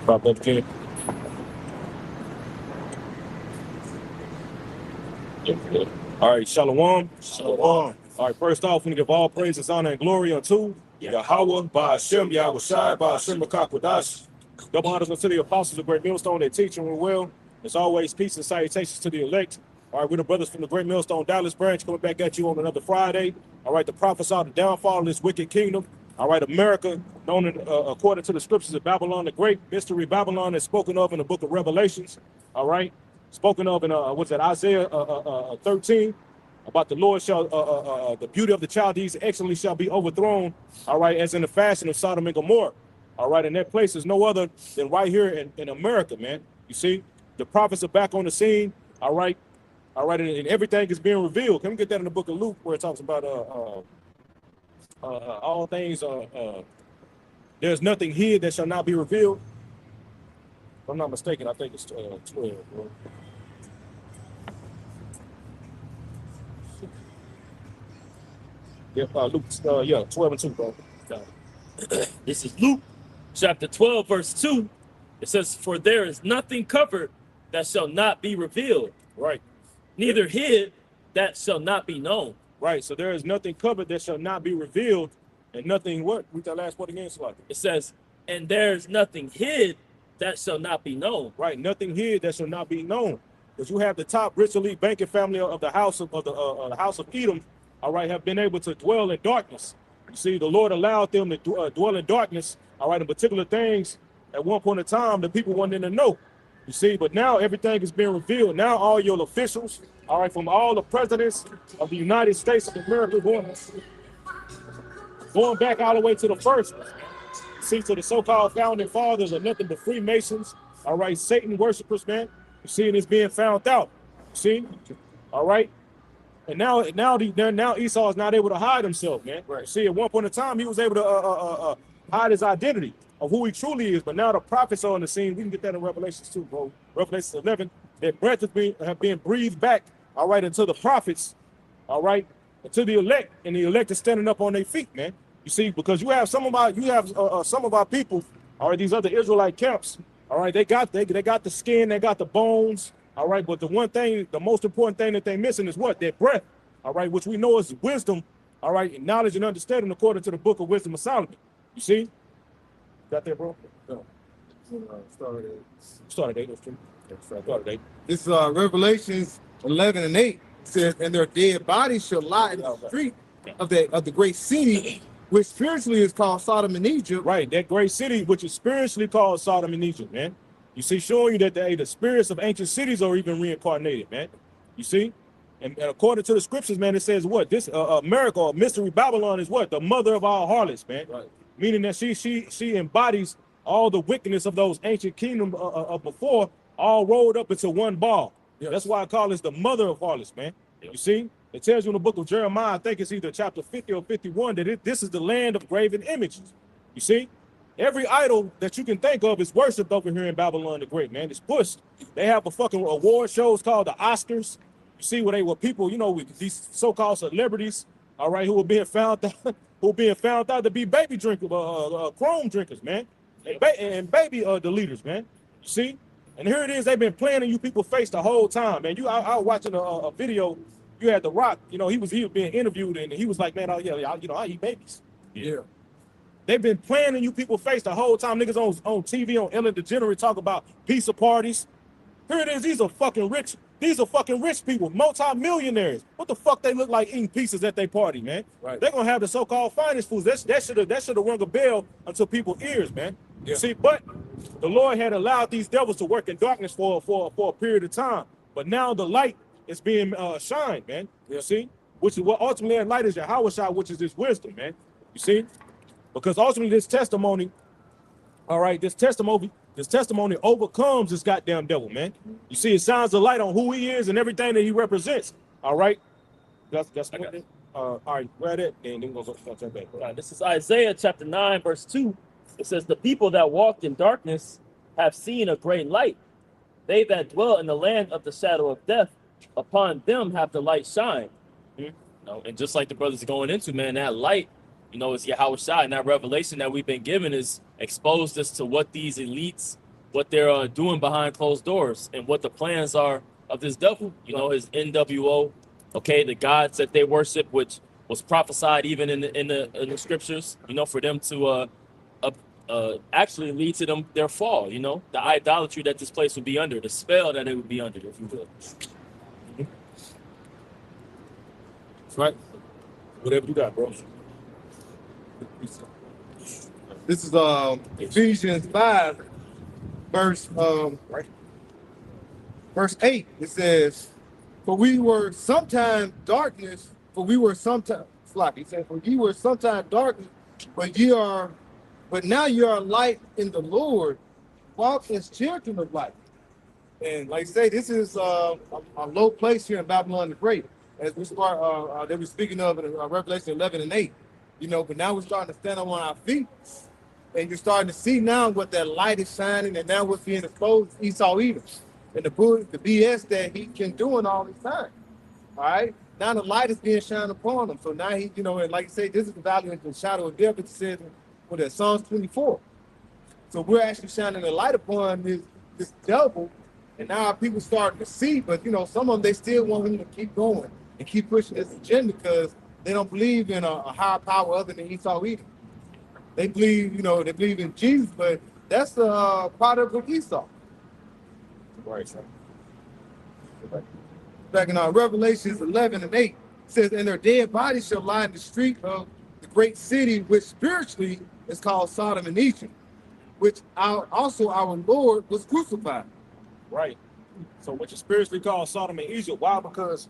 Drop that again. All right, Shalom. Shalom. All right, first off, we give all praises, honor, and glory unto Yahweh, Ba'ashem, Yahweh Shai, Ba'ashem, Makakwadash. Double honors unto the apostles of Great Millstone, they teach and well. As always, peace and salutations to the elect. All right, we're the brothers from the Great Millstone Dallas branch coming back at you on another Friday. All right, to prophesy the downfall of this wicked kingdom. All right, America, known according to the scriptures of Babylon the Great, mystery Babylon is spoken of in the book of Revelations. All right, spoken of in what's that, Isaiah 13. About the Lord shall, the beauty of the Chaldees excellently shall be overthrown, all right, as in the fashion of Sodom and Gomorrah, all right, and that place is no other than right here in America, man. You see, the prophets are back on the scene, all right, and everything is being revealed. Can we get that in the book of Luke where it talks about all things, there's nothing hid that shall not be revealed? If I'm not mistaken, I think it's 12, bro. Luke, 12 and 2, bro. This is Luke chapter 12, verse 2. It says, "For there is nothing covered that shall not be revealed, Right. neither hid that shall not be known." Right. So there is nothing covered that shall not be revealed, and nothing what? Read that last word again, Slaki. It says, "And there's nothing hid that shall not be known." Right. Nothing hid that shall not be known. Because you have the top rich elite banking family of the house of the house of Edom, all right, have been able to dwell in darkness. You see, the Lord allowed them to dwell in darkness, all right, in particular things. At one point in time, the people wanted to know. You see, but now everything is being revealed. Now all your officials, all right, from all the presidents of the United States of America, going back all the way to the first, see, to the so-called founding fathers are nothing but Freemasons, all right, Satan worshipers, man. You see, and it's being found out. You see, all right. And now Esau is not able to hide himself, man. Right. See, at one point in time, he was able to hide his identity of who he truly is. But now the prophets are on the scene. We can get that in Revelations 2, bro. Revelations 11, that breath have been breathed back, all right, into the prophets, all right, to the elect, and the elect is standing up on their feet, man. You see, because you have some of our people, all right, these other Israelite camps, all right, they got the skin, they got the bones. All right, but the most important thing that they're missing is what? Their breath, all right, which we know is wisdom, all right, and knowledge and understanding according to the book of Wisdom of Solomon. You see? Got that, bro? No. Start at 8. Start at 8. This Revelations 11 and 8 says, "And their dead bodies shall lie in the street of the great city, which spiritually is called Sodom and Egypt." Right, that great city, which is spiritually called Sodom and Egypt, man. You see, showing you that the spirits of ancient cities are even reincarnated, man. You see? And according to the scriptures, man, it says what? This America, or mystery Babylon, is what? The mother of all harlots, man. Right. Meaning that she embodies all the wickedness of those ancient kingdoms before, all rolled up into one ball. Yes. That's why I call this the mother of harlots, man. You see? It tells you in the book of Jeremiah, I think it's either chapter 50 or 51, that this is the land of graven images. You see? Every idol that you can think of is worshipped over here in Babylon the Great, man. It's pushed. They have a fucking award shows called the Oscars. You see where people, you know, with these so-called celebrities, all right, who are being found out to be baby drinkers, chrome drinkers, man, and baby deleters, man. You see, and here it is. They've been playing in you people's face the whole time, man. I was watching a video. You had The Rock. You know, he was being interviewed, and he was like, "Man, I eat babies." Yeah. They've been playing in you people's face the whole time. Niggas on TV, on Ellen DeGeneres, talk about pizza parties. Here it is. These are fucking rich people, multi-millionaires. What the fuck they look like eating pizzas at their party, man? Right. They're gonna have the so-called finest foods. That should have rung a bell until people's ears, man. Yeah. You see, but the Lord had allowed these devils to work in darkness for a period of time. But now the light is being shined, man. Yeah. You see, which is what ultimately that light is Yahweh Shai, which is this wisdom, man. You see. Because ultimately this testimony, all right, this testimony overcomes this goddamn devil, man. You see, it shines the light on who he is and everything that he represents. All right. That's all right, read it, and then we're going to turn back. This is Isaiah chapter 9, verse 2. It says, "The people that walked in darkness have seen a great light. They that dwell in the land of the shadow of death, upon them have the light shined." Mm-hmm. And just like the brothers going into, man, that light you know, is Yahweh Shai. And that revelation that we've been given is exposed us to what these elites, what they're doing behind closed doors, and what the plans are of this devil. You know, his NWO, okay, the gods that they worship, which was prophesied even in the scriptures. You know, for them to actually lead to them their fall. You know, the idolatry that this place would be under, the spell that it would be under, if you will. That's right. Whatever you got, bro. This is Ephesians 5, verse 8. It says, "For we were sometime darkness, for we were sometime flock." He said, "For ye were sometime darkness, but now you are light in the Lord. Walk as children of light." And like I say, this is a low place here in Babylon the Great, as we start. They were speaking of in Revelation 11 and 8. You know, but now we're starting to stand up on our feet, and you're starting to see now what that light is shining, and now what's being exposed, Esau Edom, and the BS that he can do in all this time. All right, now the light is being shined upon him. So now he, you know, and like I say, this is the valley of the shadow of death. It says, what is Psalms 24. So we're actually shining the light upon this devil, and now our people starting to see. But you know, some of them, they still want him to keep going and keep pushing this agenda because they don't believe in a higher power other than Esau Edom. They believe, you know, they believe in Jesus, but that's the product of Esau. Right. Back in Revelations 11 and 8, it says, "And their dead bodies shall lie in the street of the great city, which spiritually is called Sodom and Egypt, which also our Lord was crucified." Right. So what you spiritually call Sodom and Egypt, why? Because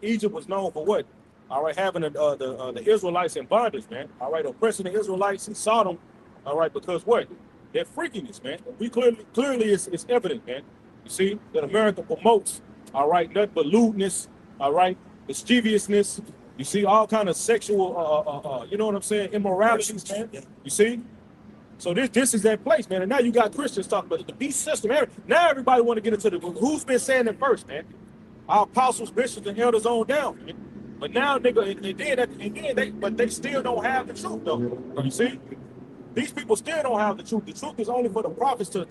Egypt was known for what? All right, having the Israelites in bondage, man. All right, oppressing the Israelites in Sodom. All right, because what? Their freakiness, man. We clearly it's evident, man. You see that America promotes, all right, nothing but lewdness, all right, mischievousness. You see all kind of sexual, you know what I'm saying, immoralities, man. You see. So this is that place, man. And now you got Christians talking about the beast system. Now everybody want to get into who's been saying it first, man. Our apostles, bishops, and elders on down, man. But now, nigga, but they still don't have the truth, though. You see, these people still don't have the truth. The truth is only for the prophets to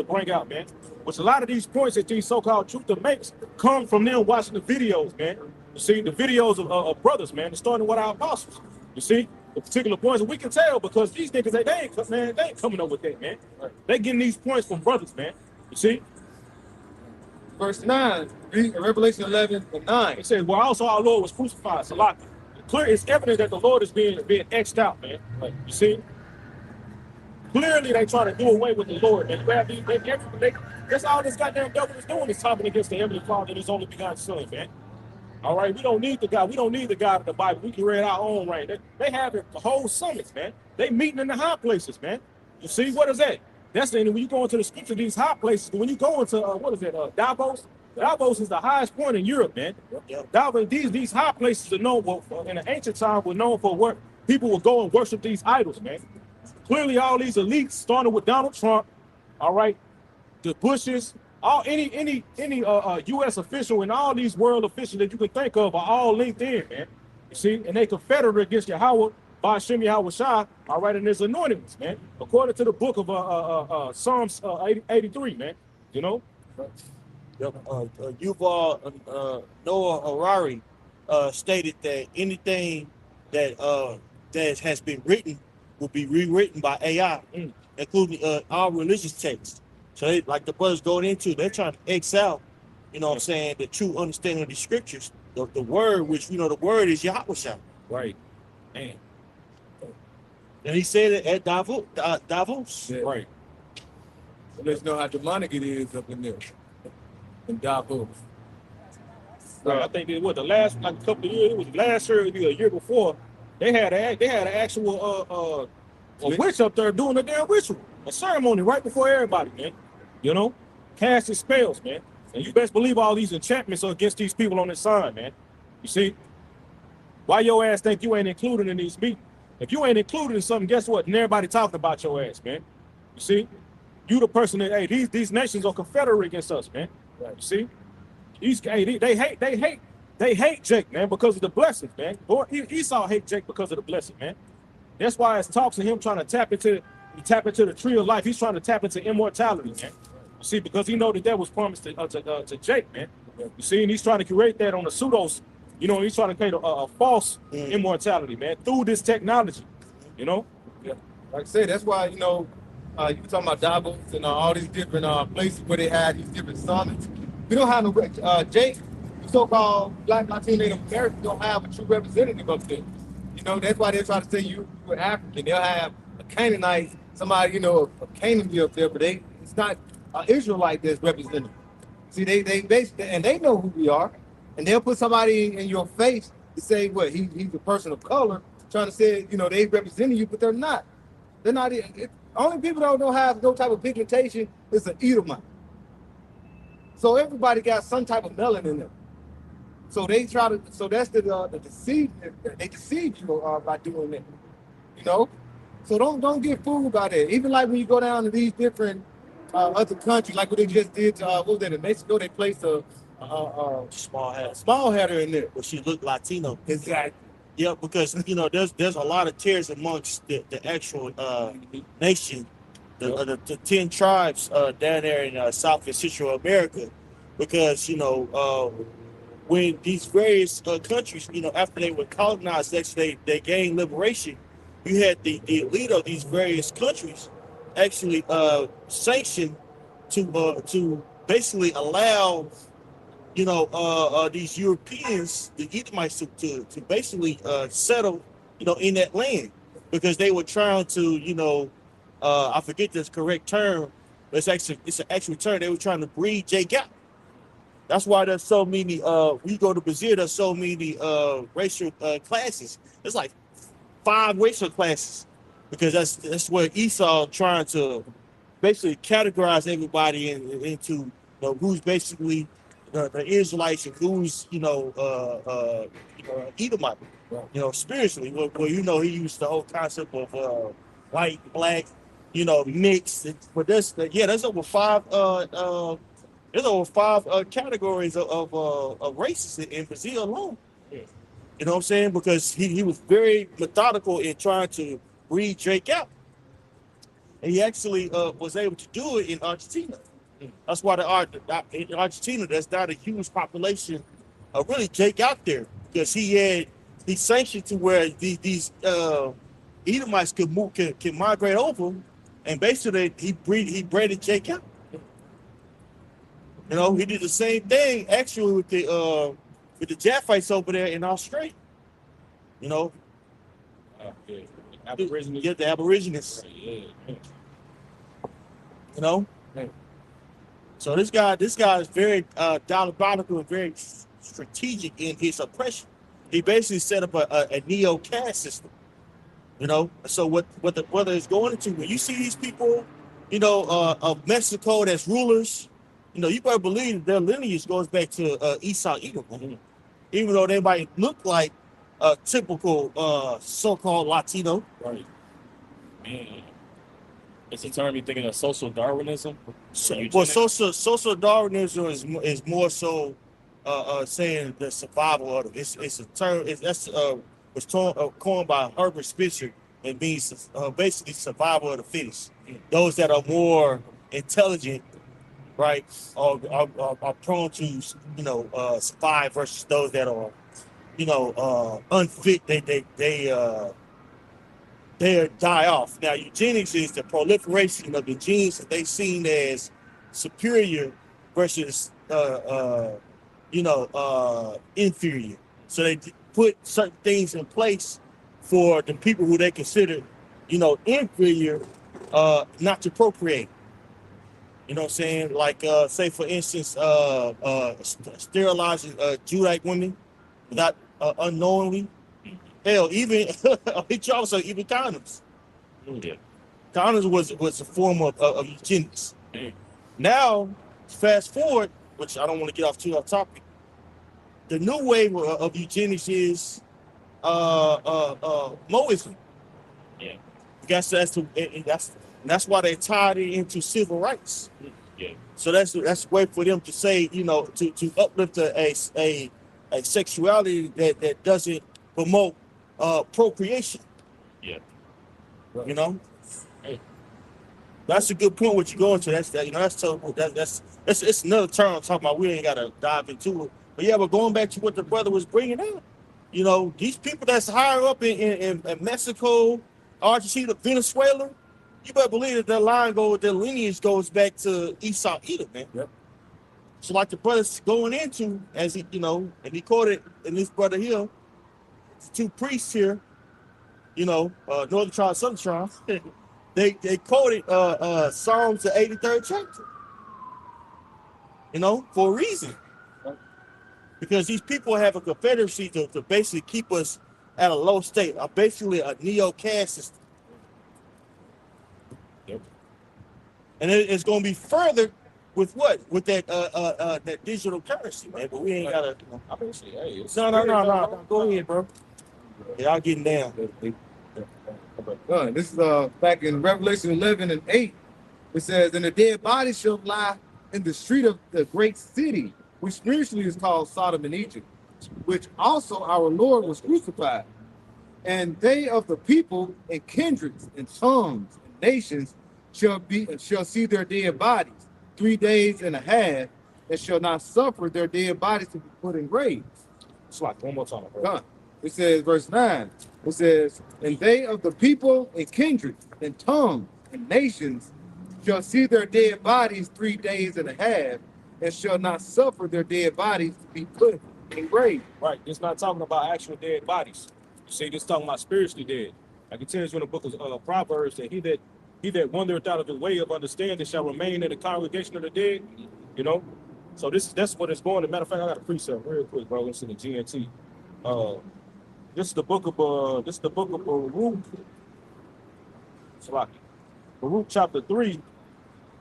bring out, man. Which a lot of these points that these so-called truth makes come from them watching the videos, man. You see, the videos of brothers, man, starting with our apostles. You see, the particular points, and we can tell because these niggas, they ain't coming up with that, man. They getting these points from brothers, man. You see. Verse 9, Revelation 11 and 9. It says, "Well, also our Lord was crucified." So like, it's evident that the Lord is being etched out, man. Like, you see, clearly they trying to do away with the Lord. And that's all this goddamn devil is doing is talking against the Heavenly Father and His only begotten Son, man. All right, we don't need the God. We don't need the God of the Bible. We can read our own right. They have the whole summits, man. They meeting in the high places, man. You see, what is that? That's when you go into the scripture, these high places. When you go into what is it, Davos? Davos is the highest point in Europe, man. Davos, these high places are known for, in the ancient time, were known for what people would go and worship these idols, man. Clearly, all these elites, starting with Donald Trump, all right, the Bushes, any U.S. official and all these world officials that you can think of are all linked in, man. You see, and they confederate against Yahweh. By Shem Yahweh Shai, all right, and his anointed ones, man. According to the book of Psalms 83, man. You know? Yuval Noah Harari stated that anything that has been written will be rewritten by AI, including our religious texts. So like the brothers going into, they're trying to X out, you know what I'm saying, the true understanding of the scriptures, the word, which, you know, the word is Yahweh Shai. Right. Man. And he said it at Davos. Yeah. Right. So let's know how demonic it is up in there. In Davos. Right. I think it was the last, like a couple of years, it was last year, maybe a year before, they had an actual a witch up there doing a damn ritual, a ceremony right before everybody, man. You know? Casting spells, man. And you best believe all these enchantments are against these people on this sign, man. You see? Why your ass think you ain't included in these meetings? If you ain't included in something, guess what? And everybody talking about your ass, man. You see? You the person that, hey, these nations are confederate against us, man. Right. You see? They hate they hate Jake, man, because of the blessings, man. Boy, Esau hate Jake because of the blessing, man. That's why it's talks of him trying to tap into the tree of life. He's trying to tap into immortality, man. You see, because he know that was promised to Jake, man. You see, and he's trying to create that on the pseudos. You know, he's trying to create a false immortality, man, through this technology. You know. Yeah. Like I said, that's why, you know, you were talking about Davos and all these different places where they had these different summits. We don't have no Jake, the so-called Black Latino Native Americans don't have a true representative up there. You know, that's why they try to say you're African. They'll have a Canaanite, somebody, you know, a Canaan up there, but it's not an Israelite that's represented. See, they basically, and they know who we are, and they'll put somebody in your face to say, what, he's a person of color, trying to say, you know, they representing you, but they're not. They're not. Only people that don't have no type of pigmentation is an Edomite. So everybody got some type of melanin in them. So they try to. So that's the deceive. They deceive you by doing that. You know. So don't get fooled by that. Even like when you go down to these different other countries, like what they just did. What was that in Mexico? They placed a small header in there, but she looked Latino. Exactly. Yeah, because you know there's a lot of tears amongst the actual nation, the 10 tribes down there in South and Central America, because you know when these various countries, you know, after they were colonized, actually they gained liberation, you had the elite of these various countries actually sanctioned to basically allow, you know, these Europeans, the Edomites, to basically settle, you know, in that land, because they were trying to, you know, I forget the correct term, but it's an actual term. They were trying to breed Jake out. That's why there's so many. We go to Brazil. There's so many racial classes. There's like 5 racial classes, because that's where Esau trying to basically categorize everybody into, you know, who's basically the Israelites and who's, you know, Edomite, you know, spiritually. Well, you know, he used the whole concept of white, black, you know, mixed. But there's over 5 categories of races in Brazil alone. You know what I'm saying? Because he was very methodical in trying to breed Drake out, and he actually was able to do it in Argentina. That's why in Argentina there's not a huge population of really Jake out there, because he sanctioned to where these Edomites can migrate over, and basically he bred Jake out. You know, he did the same thing actually with the Japhites over there in Australia. You know, Aborigines. Yeah, the Aborigines. Yeah. You know. So this guy is very diabolical and very strategic in his oppression. He basically set up a neo-caste system. You know, so what the brother is going into, when you see these people, you know, of Mexico that's rulers, you know, you better believe that their lineage goes back to Esau Edom. Mm-hmm. Even though they might look like a typical so-called Latino. Right. Man. Is the term you thinking of social Darwinism? Well, social Darwinism is more so saying the survival of it. It's a term. Was coined by Herbert Spencer, and means basically survival of the fittest. Those that are more intelligent, right, are prone to, you know, survive, versus those that are, you know, unfit. They die off. Now, eugenics is the proliferation of the genes that they seen as superior versus, inferior. So they put certain things in place for the people who they consider, you know, inferior, not to procreate. You know what I'm saying? Like, say, for instance, sterilizing Judite women without unknowingly. Hell, even also even condoms. Yeah. Condoms was a form of eugenics. Mm. Now, fast forward, which I don't want to get off topic. The new wave of eugenics is Moism. Yeah. That's why they tied it into civil rights. Yeah. So that's a way for them to say, you know, to uplift a a sexuality that doesn't promote procreation. Yeah. You know, Hey. that's a good point. What you're going to? That's that. You know, that's terrible. That's it's another term I'm talking about. We ain't gotta dive into it. But yeah, but going back to what the brother was bringing out, you know, these people that's higher up in Mexico, Argentina, Venezuela, you better believe that their lineage goes back to Esau Edom, man. Yep. So like the brother's going into, as he, you know, and he quoted in this brother here, two priests here, you know, Northern Tribe, Southern Tribe, they quoted Psalms the 83rd chapter, you know, for a reason. Because these people have a confederacy to basically keep us at a low state, basically a neo-caste system. Yep. And it's going to be further with what? With that digital currency, man. But we ain't got to. You know. I mean, shit, hey, it's No. Go ahead, bro. Y'all getting down. This is back in Revelation 11 and 8. It says, "And the dead body shall lie in the street of the great city, which spiritually is called Sodom and Egypt, which also our Lord was crucified. And they of the people and kindreds and tongues and nations shall see their dead bodies 3 days and a half, and shall not suffer their dead bodies to be put in graves." It's like one more time, bro. Done. It says, verse 9, it says, "And they of the people and kindreds and tongues and nations shall see their dead bodies 3 days and a half, and shall not suffer their dead bodies to be put in graves." Right. It's not talking about actual dead bodies. You see, this talking about spiritually dead. Like it tells you in the book of Proverbs that he that wandereth out of the way of understanding shall remain in the congregation of the dead. You know? So that's what it's going. As a matter of fact, I got a precept real quick, bro. It's in the GNT. This is the book of Baruch. Salaki. Baruch chapter 3.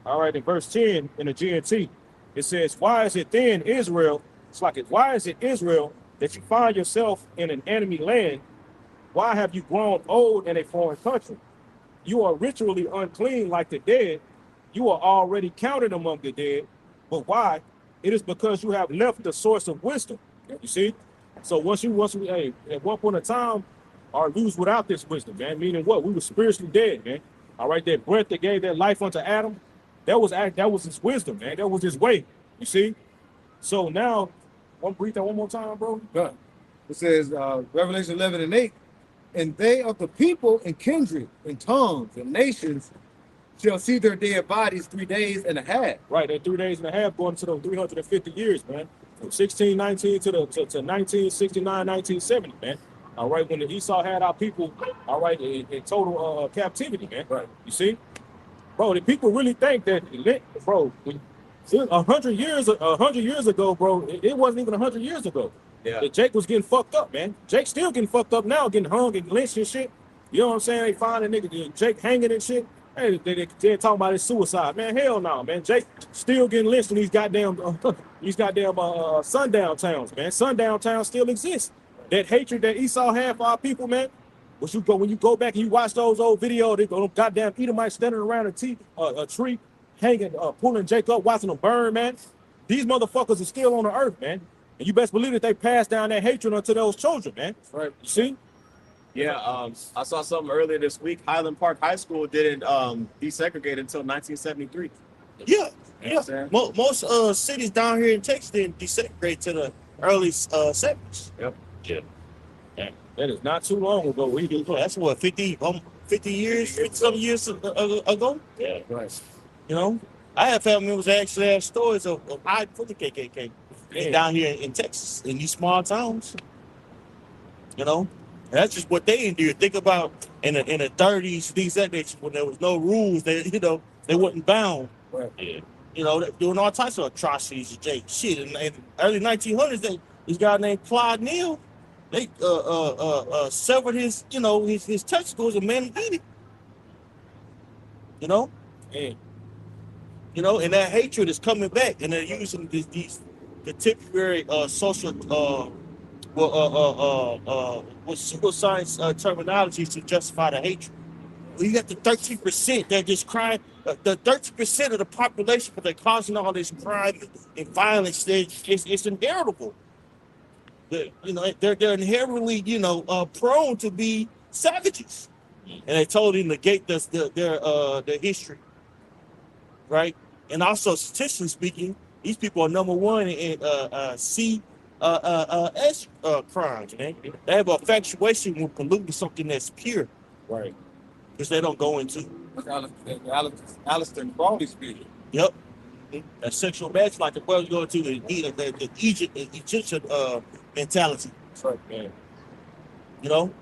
All right, in verse 10 in the GNT, it says, "Why is it then, Israel?" It's like, why is it, Israel, that you find yourself in an enemy land? Why have you grown old in a foreign country? You are ritually unclean like the dead. You are already counted among the dead. But why? It is because you have left the source of wisdom. You see? So once we hey, at one point in time, our lose without this wisdom, man. Meaning what? We were spiritually dead, man. All right, that breath that gave that life unto Adam, that was his wisdom, man. That was his way. You see? So now, read that one more time, bro. Done. It says, Revelation 11 and 8, "And they of the people and kindred and tongues and nations shall see their dead bodies 3 days and a half." Right, that 3 days and a half going to those 350 years, man. From 1619 to 1969, 1970, man. All right, when the Esau had our people, all right, in total captivity, man. Right. You see, bro, the people really think that, bro, 100 years ago, bro, it wasn't even 100 years ago. Yeah. That Jake was getting fucked up, man. Jake's still getting fucked up now, getting hung and lynched and shit. You know what I'm saying? They find a nigga Jake hanging and shit. Hey, they're talking about his suicide, man. Hell no, man. Jake still getting lynched in these goddamn sundown towns, man. Sundown towns still exist. That hatred that Esau had for our people, man. When you go back and you watch those old videos, they go goddamn Edomites standing around a tree, hanging, pulling Jake up, watching him burn, man. These motherfuckers are still on the earth, man. And you best believe that they passed down that hatred onto those children, man. Right. You see? Yeah, I saw something earlier this week. Highland Park High School didn't desegregate until 1973. Yeah. You know what I'm saying? Most cities down here in Texas didn't desegregate to the early 70s. Yep. Yeah. That is not too long ago. That's what, 50 years, 50-some years ago? Yeah. Right. You know? I have family members that actually have stories of hiding from the KKK down here in Texas, in these small towns. You know? And that's just what they endured. Think about in the 30s, things that nature, when there was no rules, they wasn't bound. Right. Yeah. You know, doing all types of atrocities. Shit, in the early 1900s, this guy named Clyde Neal, they severed his testicles and man eat it. You know? Yeah. You know, and that hatred is coming back, and they're using these contemporary social with science terminologies to justify the hatred. Well, you got the 13% that just crying, the 13% of the population, but they're causing all this crime and violence. It's inheritable. they're inherently, prone to be savages, and they totally negate their history, right? And also, statistically speaking, these people are number one in S crimes, man. They have a infatuation with polluting something that's pure, Right. which they don't go into. Alistair Crowley's spirit. Yep. That sexual match, like the world go to the Egyptian mentality. That's right, man. You know?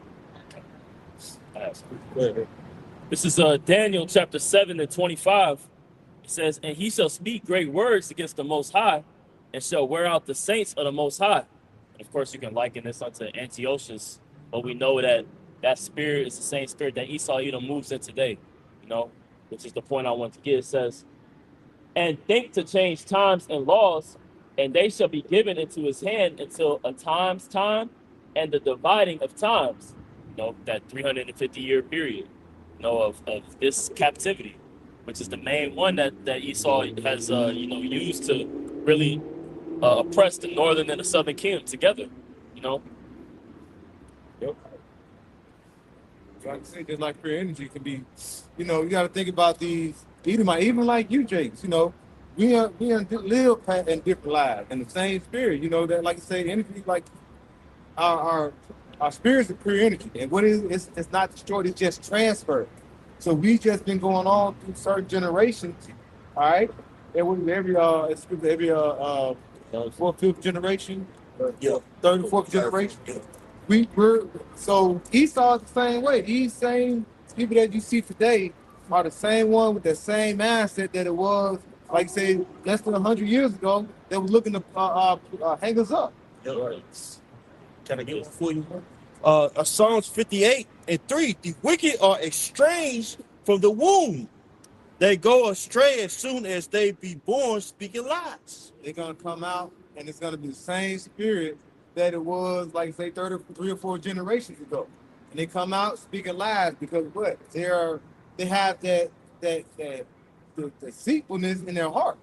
This is Daniel chapter 7 and 25. It says, "And he shall speak great words against the Most High, and shall wear out the saints of the Most High." And of course, you can liken this unto Antiochus, but we know that that spirit is the same spirit that Esau Edom moves in today. Which is the point I want to get. It says, "And think to change times and laws, and they shall be given into his hand until a time's time, and the dividing of times." That 350-year period, of this captivity, which is the main one that Esau has, used to really oppress the northern and the southern kingdom together. Yep. Like I say, just like pure energy can be, you got to think about these, even like you, Jakes, we live in different lives and the same spirit, that, like you say, energy, like our spirits are pure energy. And what it's not destroyed, it's just transferred. So we just been going on through certain generations, all right? Every fourth, fifth generation, third and fourth generation. So Esau's the same way. These same people that you see today are the same one with the same mindset that it was, like say, less than 100 years ago. That was looking to hang us up. Right. Can I get one for you? Psalms 58 and 3. The wicked are estranged from the womb. They go astray as soon as they be born, speaking lies. They're gonna come out, and it's gonna be the same spirit that it was, like say, 3 or 4 generations ago. And they come out speaking lies because what? They have that deceitfulness in their heart.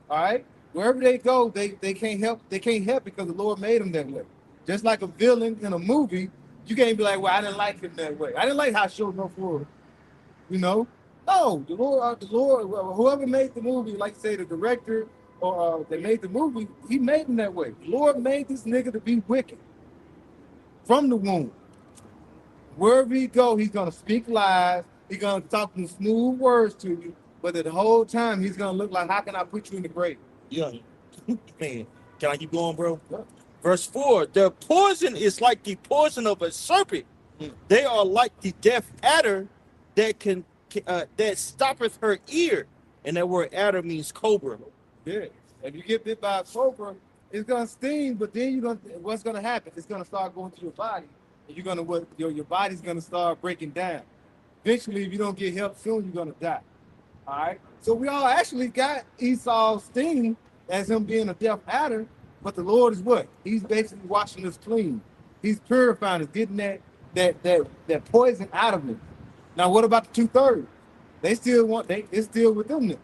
All right? Wherever they go, they can't help because the Lord made them that way. Just like a villain in a movie, you can't be like, well, I didn't like him that way. I didn't like how showed no forward. No, the Lord, whoever made the movie, like say the director or they made the movie, he made him that way. The Lord made this nigga to be wicked from the womb. Wherever he go, he's gonna speak lies. He's gonna talk some smooth words to you, but the whole time he's gonna look like, how can I put you in the grave? Yeah, man. Can I keep going, bro? Yeah. Verse 4, their poison is like the poison of a serpent. They are like the deaf adder that stoppeth her ear. And that word adder means cobra. Yeah. If you get bit by a cobra, it's gonna sting, but then what's gonna happen? It's gonna start going to your body, and your body's gonna start breaking down. Eventually, if you don't get help soon, you're gonna die. All right. So we all actually got Esau's sting as him being a deaf adder. But the Lord is what? He's basically washing us clean. He's purifying us, getting that poison out of me. Now, what about the 2/3? It's still within them.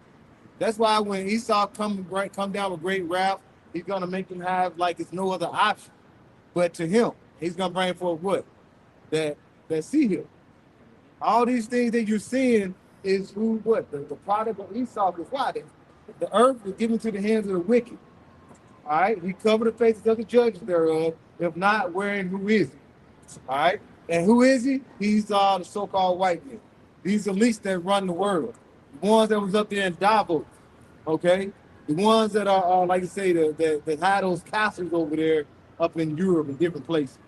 That's why when Esau come down with great wrath, he's gonna make him have like it's no other option. But to him, he's gonna bring forth what? That sea hill. All these things that you're seeing is the product of Esau. Is why the earth was given to the hands of the wicked. All right, he covered the faces of the judges thereof. If not, wherein who is he? All right, and who is he? He's the so-called white man. These elites that run the world, the ones that was up there in Davos. Okay, the ones that are like you say, that had those castles over there up in Europe and different places.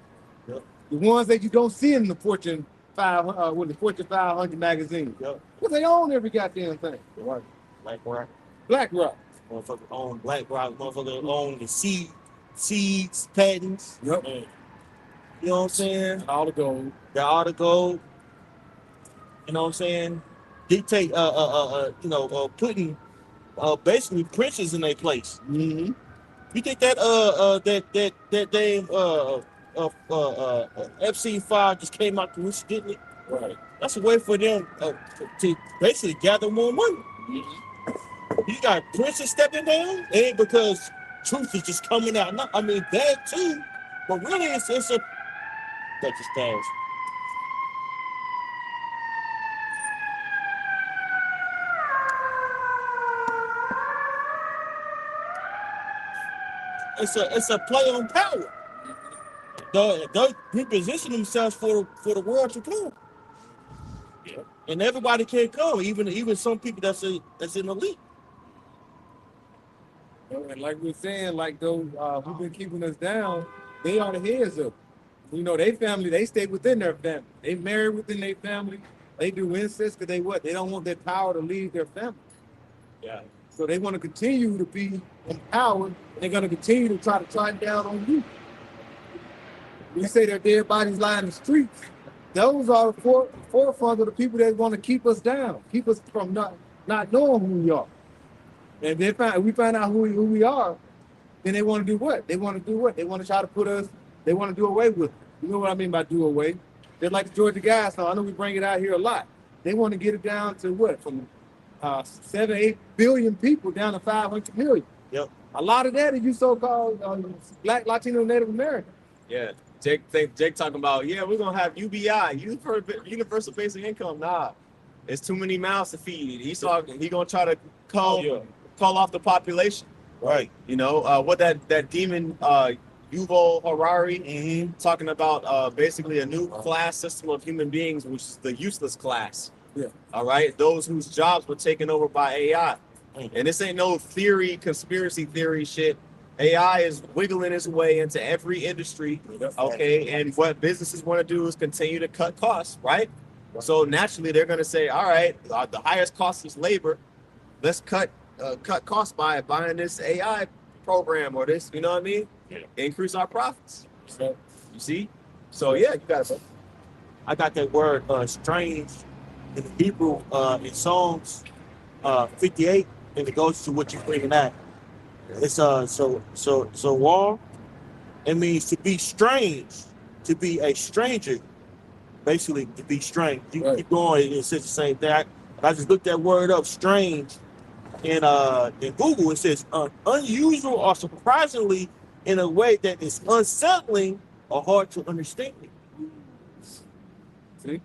Yep. The ones that you don't see in the Fortune 500 magazine. Yep. Because they own every goddamn thing. Right. BlackRock. Motherfucker own BlackRock. Motherfucker own the seeds, patents. Yep. You know what I'm saying? All the gold. The gold. You know what I'm saying? Dictate, putting basically princes in their place. Mm-hmm. You think that FC5 just came out to Roots, didn't it? Right. That's a way for them to basically gather more money. Mm-hmm. You got princes stepping down. It ain't because truth is just coming out. No, I mean that too. But really, it's a that just stands. It's a play on power. They reposition themselves for the world to come. Yeah. And everybody can't come, even some people that's in elite. And like we're saying, like those who've been keeping us down, they are the heads of it. You know, they family, they stay within their family. They marry within their family. They do incest because they what? They don't want their power to leave their family. Yeah. So they want to continue to be empowered. And they're going to continue to try to track down on you. We say their dead bodies lie in the streets. Those are the forefront of the people that want to keep us down, keep us from not knowing who we are. And we find out who we are, then they want to do what? They want to do what? They want to try to put us, they want to do away with it. You know what I mean by do away? They're like the Georgia Guys now. I know we bring it out here a lot. They want to get it down to what? From 7, 8 billion people down to 500 million. Yep. A lot of that is you so-called Black, Latino, Native American. Yeah. Jake talking about, yeah, we're gonna have UBI, universal basic income. Nah, it's too many mouths to feed. He gonna try to call off the population. Right. You know, what that demon Yuval Harari talking about basically a new class system of human beings, which is the useless class. Yeah. All right, those whose jobs were taken over by AI. And this ain't no conspiracy theory shit. AI is wiggling its way into every industry, okay? And what businesses want to do is continue to cut costs, right? So naturally, they're going to say, all right, the highest cost is labor. Let's cut costs by buying this AI program or this, you know what I mean? Yeah. Increase our profits. So, you see? So, yeah, you got it. I got that word strange in the Hebrew in Psalms 58, and it goes to what you're bringing out. It's so war. It means to be strange, to be a stranger, basically to be strange. You Right. keep going, it says the same thing. I just looked that word up, strange, in Google. It says unusual or surprisingly in a way that is unsettling or hard to understand. See?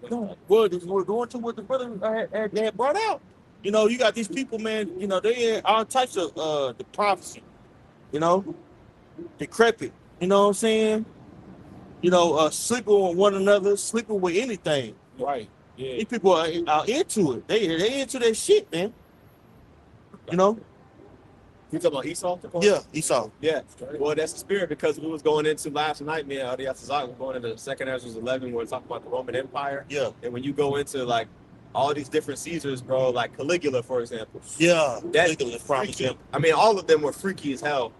Well, we're going to what the brother had brought out. You know, you got these people, man, you know, they in all types of the prophecy, you know, decrepit, you know what I'm saying? You know, sleeping with one another, sleeping with anything. Right. Yeah. These people are into it. They into that shit, man. You know? You talking about Esau? Yeah, Esau. Yeah. Well, that's the spirit because we was going into last night, man. We're going into 2nd Ezra 11, where it's talking about the Roman Empire. Yeah. And when you go into like all these different Caesars, bro, like Caligula, for example. Yeah. That Caligula, freaky. I mean, all of them were freaky as hell.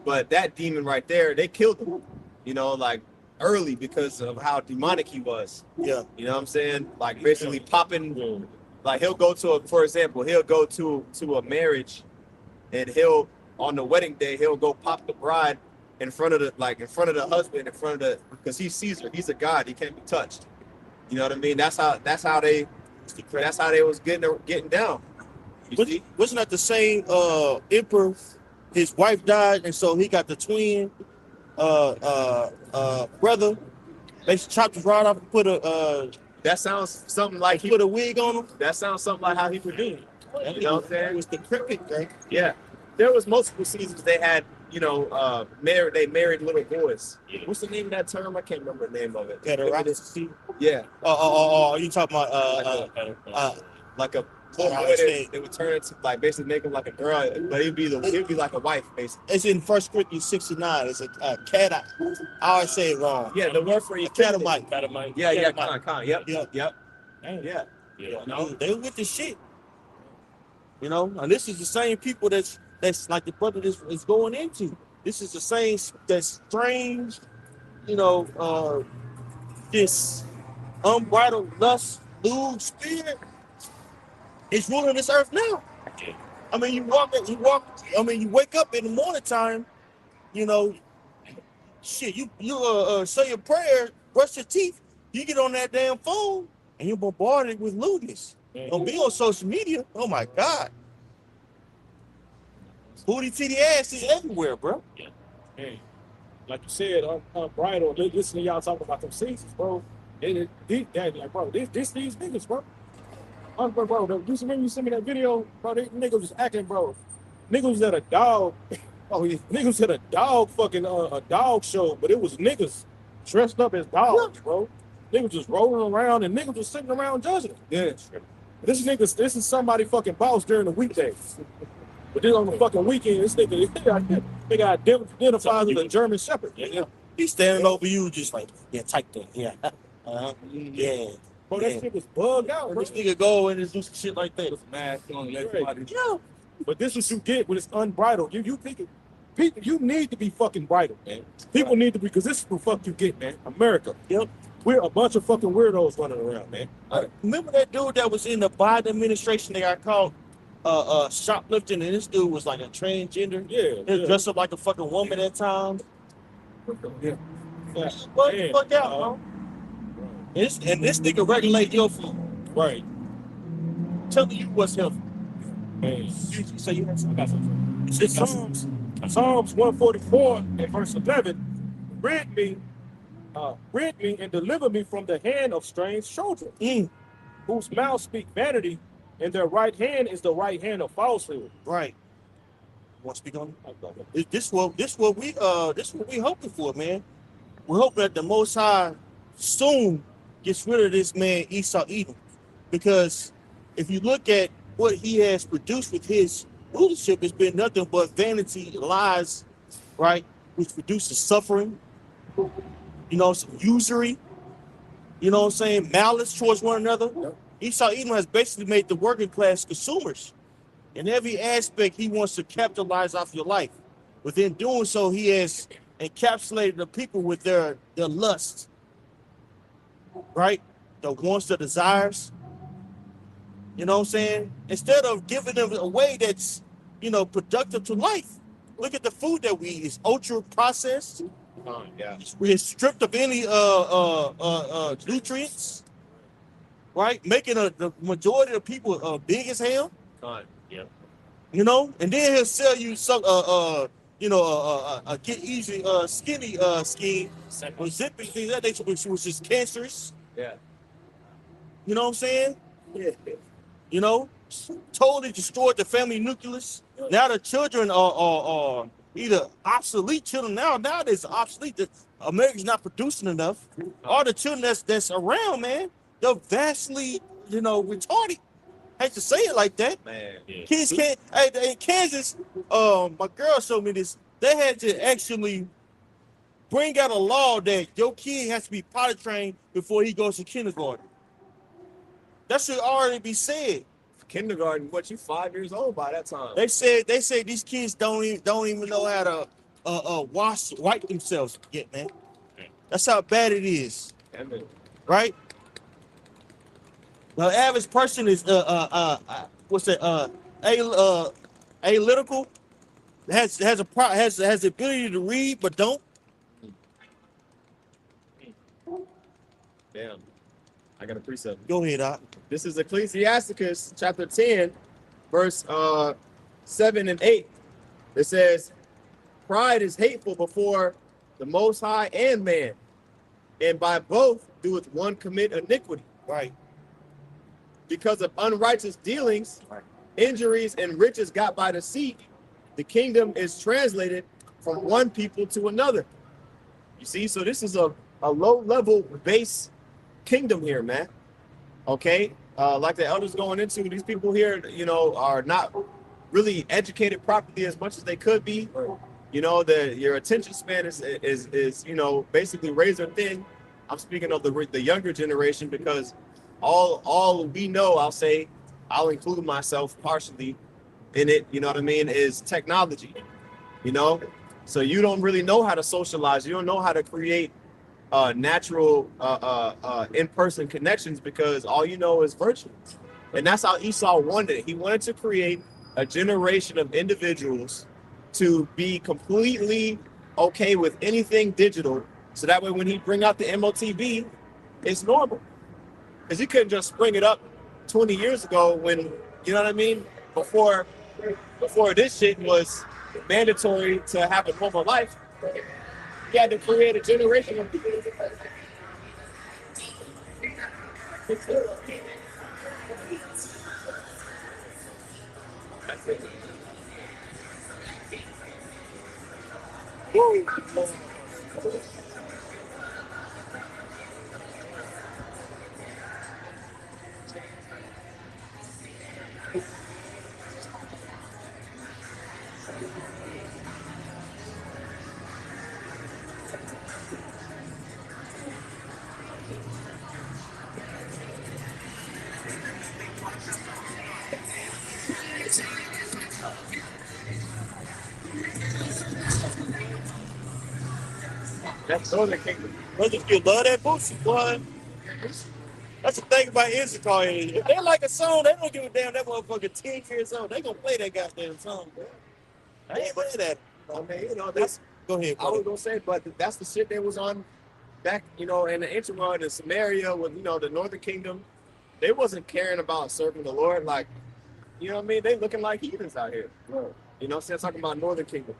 But that demon right there, they killed him, you know, like early because of how demonic he was. Yeah. You know what I'm saying? Like basically popping, like he'll go to a marriage and he'll, on the wedding day, he'll go pop the bride in front of the husband, because he's Caesar, he's a god, he can't be touched. You know what I mean? That's how they was getting down. Wasn't that the same emperor? His wife died, and so he got the twin brother. They chopped his rod off and put that sounds something like put a wig on him. That sounds something like how he would do. You know what I'm saying? It was the cricket thing. Yeah. There was multiple seasons they had, you know, married little boys. What's the name of that term? I can't remember the name of it. Yeah. Oh, you talking about like a little boy they would turn into, like, basically make him like a girl, but he'd be like a wife, basically. It's in 1 Corinthians 69. It's a cat. I always say it wrong. Yeah, the word for you, catamite. Yeah, con. Yep. Yeah. No, they with the shit. You know, and this is the same people that's like the brother is going into. This is the same that strange, you know, this unbridled lust, lewd spirit is ruling this earth now. I mean, you wake up in the morning time, you know, shit, you say your prayer, brush your teeth, you get on that damn phone and you're bombarded with lewdness. Don't be on social media. Oh my God. Booty titty ass is everywhere, bro. Yeah. like you said, unbridled. Listen to y'all talking about them seasons, bro. Like, bro, these niggas, bro. Bro, you remember you sent me that video, bro? These niggas was acting, bro. Niggas was at a dog. Oh, yeah. Niggas was at a dog fucking a dog show, but it was niggas dressed up as dogs, bro. Niggas just rolling around and niggas was sitting around judging. Yeah. This is somebody fucking boss during the weekdays. But then on the fucking weekend, this nigga identifies as a German Shepherd. Yeah. He's standing over you, just like, yeah, type that, yeah, yeah. Bro, that shit was bugged out, bro. This nigga go and just do some shit like that. Mad on everybody. Yeah. But this is what you get when it's unbridled. You think people, you need to be fucking bridled, man. People need to be, because this is what the fuck you get, man. America. Yep. We're a bunch of fucking weirdos running around, man. Remember that dude that was in the Biden administration? They got caught shoplifting, and this dude was like a transgender. He dressed up like a fucking woman at times. Yeah. What the fuck out, bro? And this nigga regulate your food. Right. Telling you what's healthy. Man. So you have something. It's Psalms 144 and verse 11. Rid me and deliver me from the hand of strange children, whose mouths speak vanity, and their right hand is the right hand of falsehood. Right. Want to speak on it? This what we hoping for, man. We're hoping that the Most High soon gets rid of this man Esau Edom, because if you look at what he has produced with his rulership, it's been nothing but vanity, lies, right? Which produces suffering, some usury, you know what I'm saying, malice towards one another. Yep. Esau Edom has basically made the working class consumers. In every aspect, he wants to capitalize off your life. Within doing so, he has encapsulated the people with their lust, right? The wants, the desires. You know what I'm saying? Instead of giving them a way that's, productive to life. Look at the food that we eat. It's ultra processed. Yeah. It's stripped of any nutrients, right? Making the majority of people big as hell. Yeah. And then he'll sell you some a get easy skinny scheme with zipping things that nature, which is cancerous. Yeah. You know what I'm saying? Yeah. Totally destroyed the family nucleus. Now the children are either obsolete children. Nowadays obsolete. America's not producing enough. All the children that's around, man, they're vastly, retarded. I hate to say it like that. Man. Yeah. Kids can't. In Kansas, my girl showed me this. They had to actually bring out a law that your kid has to be potty trained before he goes to kindergarten. That should already be said. Kindergarten, you 5 years old by that time? They said these kids don't even know how to wipe themselves yet, man. That's how bad it is. Yeah, man. Right? The average person is apolitical, has the ability to read but don't. Damn. I got a precept. Go ahead, Doc. This is Ecclesiasticus chapter 10, verse 7 and 8. It says, pride is hateful before the Most High and man, and by both doeth one commit iniquity. Right. Because of unrighteous dealings, injuries, and riches got by deceit, the kingdom is translated from one people to another. You see, so this is a low-level base kingdom here, man. Okay? Like the elders going into, these people here, are not really educated properly as much as they could be. Your attention span is basically razor thin. I'm speaking of the younger generation, because all we know, I'll include myself partially in it, is technology. So you don't really know how to socialize. You don't know how to create natural in-person connections, because all you know is virtual. And that's how Esau wanted it. He wanted to create a generation of individuals to be completely okay with anything digital, so that way when he bring out the MOTB, it's normal. Because he couldn't just bring it up 20 years ago when, before this shit was mandatory to have a normal life. He had to create a generation of people. That's Northern Kingdom. Brothers, you love that bullshit, boy. That's the thing about Instacart. If they like a song, they don't give a damn. That motherfucker 10 years old. They gonna play that goddamn song, bro. I ain't play that. I mean, you know, that's Go ahead, I was brother. gonna say, but that's the shit that was on back, you know, in the ancient world in Samaria with, you know, the Northern Kingdom. They wasn't caring about serving the Lord. Like, you know what I mean? They looking like heathens out here. You know, so I'm talking about Northern Kingdom.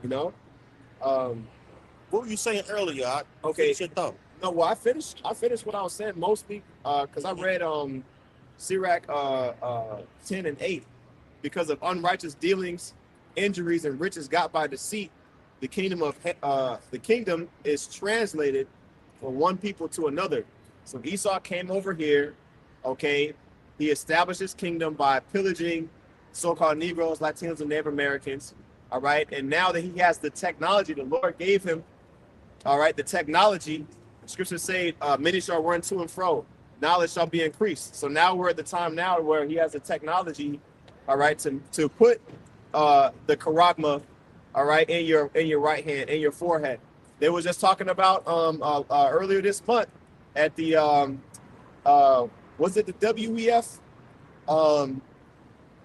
You know? What were you saying earlier? Okay. Finish your thought. No, well, I finished what I was saying mostly because I read Sirach 10 and 8. Because of unrighteous dealings, injuries, and riches got by deceit, the kingdom is translated from one people to another. So Esau came over here, okay. He established his kingdom by pillaging so-called Negroes, Latinos, and Native Americans. All right, and now that he has the technology, the Lord gave him. All right, the technology. Scriptures say, "Many shall run to and fro; knowledge shall be increased." So now we're at the time now where he has the technology. All right, to put the charagma, all right, in your right hand, in your forehead. They was just talking about earlier this month at the was it the WEF?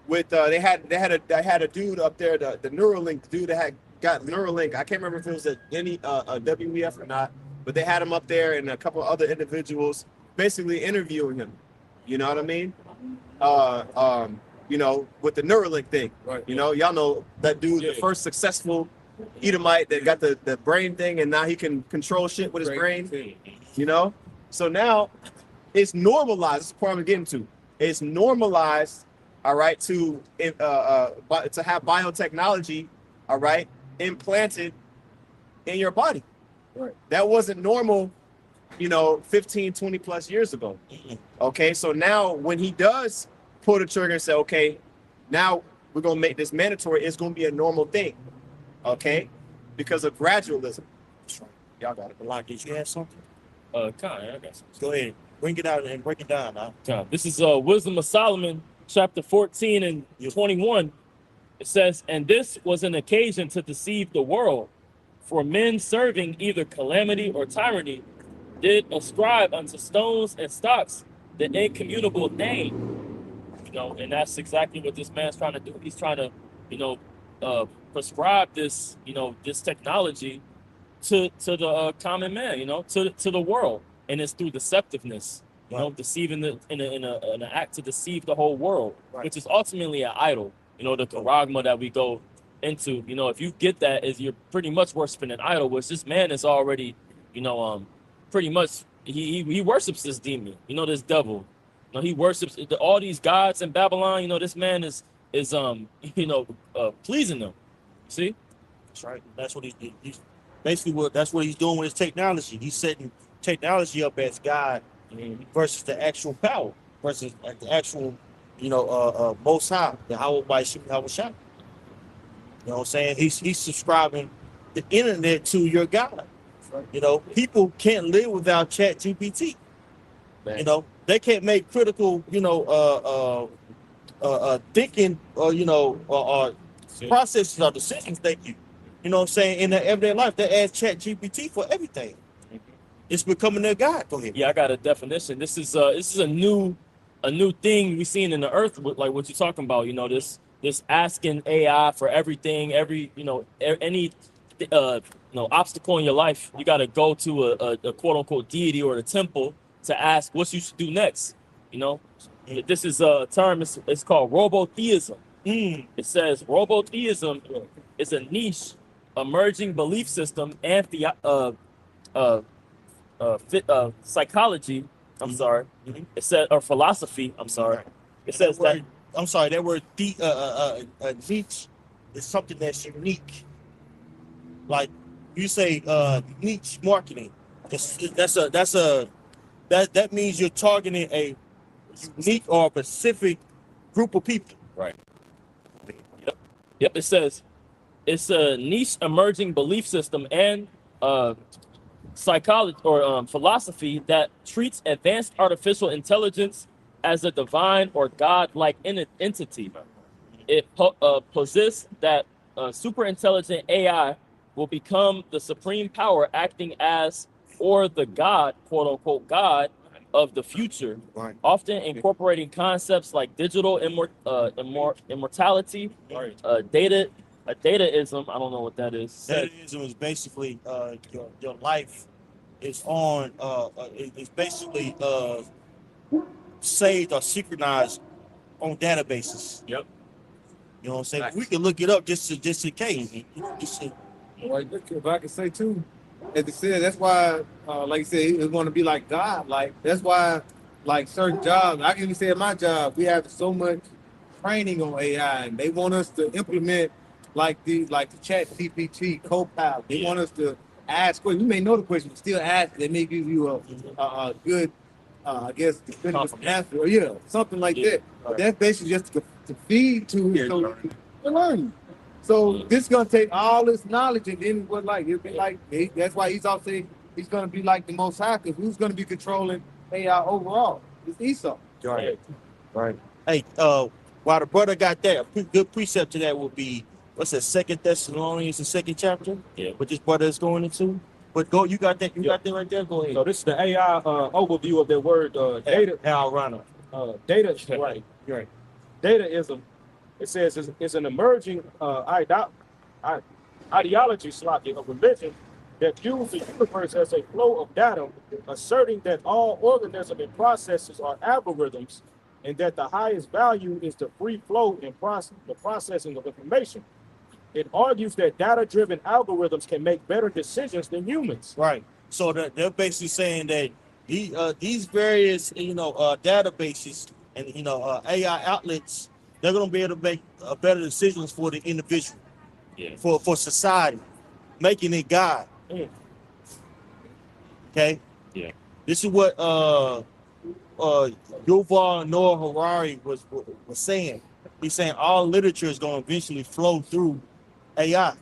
With they had a dude up there, the Neuralink dude that had got Neuralink. I can't remember if it was any a WEF or not, but they had him up there and a couple other individuals basically interviewing him. You know what I mean? You know, with the Neuralink thing. Right. You know, y'all know that dude, the first successful Edomite that got the brain thing, and now he can control shit with his brain. You know, so now it's normalized. That's the part I'm getting to. It's normalized, all right, to have biotechnology, all right, implanted in your body. Right. That wasn't normal, you know, 15, 20 plus years ago. Okay, so now when he does pull the trigger and say, okay, now we're gonna make this mandatory, it's gonna be a normal thing. Okay, because of gradualism. Y'all got it. Malak, did you have something? I got some. Go ahead. Bring it out and break it down now. This is Wisdom of Solomon, chapter 14 and 21. It says, "And this was an occasion to deceive the world, for men serving either calamity or tyranny did ascribe unto stones and stocks the incommunicable name." You know, and that's exactly what this man's trying to do. He's trying to, you know, prescribe this, you know, this technology to the common man, you know, to the world, and it's through deceptiveness, you know, deceiving in an act to deceive the whole world, which is ultimately an idol. You know, the charagma that we go into. You know, if you get that, is you're pretty much worshiping an idol, which this man is already, you know, pretty much he worships this demon. You know, this devil. You know, he worships all these gods in Babylon. You know, this man is you know, pleasing them. See? That's right. That's what he's basically that's what he's doing with his technology. He's setting technology up as God versus the actual power, versus the actual, you know, Most High, the Howell by Howell Shah. You know what I'm saying? He's subscribing the internet to your God. You know, people can't live without Chat GPT. You know, they can't make critical, you know, thinking or, you know, processes or decisions. Thank you. You know what I'm saying? In their everyday life, they ask Chat GPT for everything. It's becoming their God. Go ahead. Yeah, I got a definition. This is a new thing we seen in the earth, like what you're talking about. You know, this asking AI for everything, every, you know, any you know, obstacle in your life, you got to go to a quote unquote deity or a temple to ask what you should do next. You know, this is a term. It's called robotheism. It says robotheism is a niche emerging belief system and psychology. I'm sorry. It said, or philosophy. I'm sorry. It says that. I'm sorry, that word niche is something that's unique. Like you say, niche marketing. That means you're targeting a unique or a specific group of people. Right. Yep. It says it's a niche emerging belief system and psychology or philosophy that treats advanced artificial intelligence as a divine or god-like entity. It posits that super intelligent AI will become the supreme power, acting as or the god, quote unquote, god of the future, Right. often incorporating concepts like digital immortality, dataism. I don't know what that is. Dataism is basically your life is on it's basically saved or synchronized on databases. Yep. You know what I'm saying? Nice. We can look it up just in case. You know, Like, if I can say too, as it said, that's why, like you said, it's going to be like God. Like that's why, like certain jobs, I can even say at my job, we have so much training on AI, and they want us to implement like the Chat GPT, Copilot. They want us to ask questions. You may know the question, but still ask. They may give you a good, I guess, definitive answer, or something like that. But that's basically just to feed to it, so you can learn. So this is gonna take all this knowledge, and then what? Like it'll be like that's why he's also saying he's gonna be like the Most High, because who's gonna be controlling AI overall? It's Esau. right. Hey, while the brother got that, a good precept to that would be what's that? 2 Thessalonians, the 2nd chapter. Yeah. What this brother is going into. But go, you got that. You got that right there. Go ahead. So this is the AI overview of the word data. Al Rana. Data, right? Right. Dataism. It says it's an emerging ideology, of religion that views the universe as a flow of data, asserting that all organisms and processes are algorithms, and that the highest value is the free flow and the processing of information. It argues that data-driven algorithms can make better decisions than humans. Right. So they're basically saying that these various databases and AI outlets, they're going to be able to make better decisions for the individual, for society, making it God. Okay. Yeah. This is what Yuval Noah Harari was saying. He's saying all literature is going to eventually flow through AI,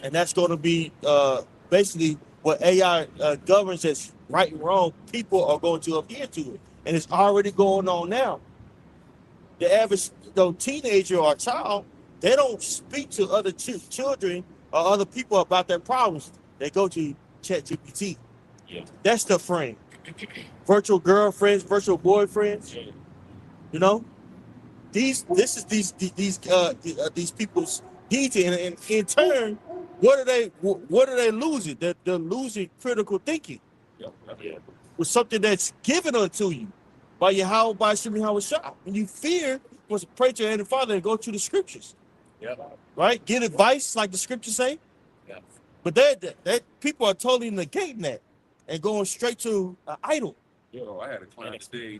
and that's going to be basically what AI governs as right and wrong. People are going to adhere to it, and it's already going on now. The average teenager or child, they don't speak to other children or other people about their problems. They go to ChatGPT. Yeah. That's the friend. Virtual girlfriends, virtual boyfriends. Yeah. You know, these people's detail, and in turn, what are they losing? They're losing critical thinking. Yeah. With something that's given unto you by Yahweh, by Shemi Hawashah. When you fear, was pray to your Heavenly Father and go to the scriptures. Yeah. Right? Get advice like the scriptures say. Yeah. But that people are totally negating that and going straight to an idol. I had a client today.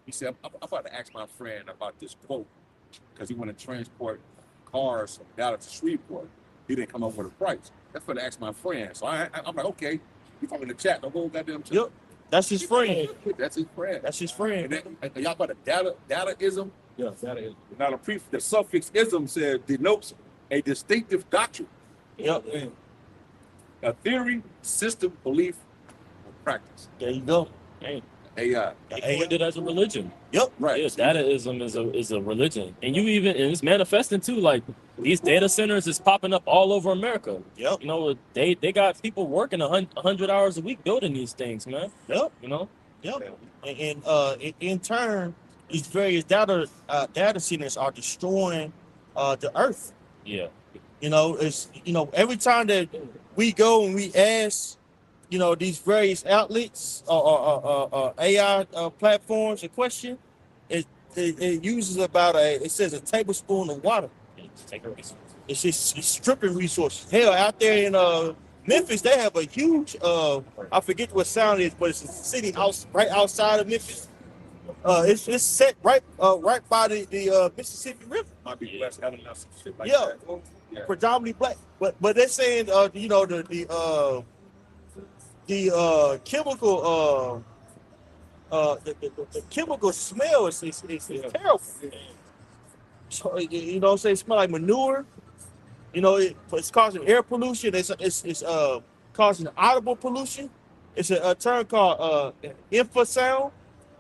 He said, I'm about to ask my friend about this quote because he wanted to transport cars down to Shreveport. He didn't come up with a price. That's what I asked my friend. So I'm like, okay, you from in the chat, don't go goddamn chat. Yep. That's his friend. That's his friend. That's his friend. And then, y'all about a dataism? Yeah, that is. Now the suffix ism says denotes a distinctive doctrine, Yep. a theory, system, belief, or practice. There you go. Hey, AI. they coined it as a religion. Yep. Right. Yeah, dataism is a religion, and and it's manifesting too. Like these data centers is popping up all over America. Yep. You know, they got people working 100 hours a week building these things, man. Yep. You know. Yep. And in turn, these various data centers are destroying the earth. Yeah. It's every time that we go and we ask, these various outlets or AI platforms a question, it uses it says a tablespoon of water Take It's stripping resources. Hell, out there in Memphis, they have a huge I forget what sound it is, but it's a city right outside of Memphis. It's set right by the Mississippi River. Might be West having some shit like Yeah, that. Yeah. predominantly black. But they're saying you know the chemical the chemical smell is terrible. So, you know what I'm saying? It smell like manure. You know, it's causing air pollution. It's causing audible pollution. It's a term called infrasound.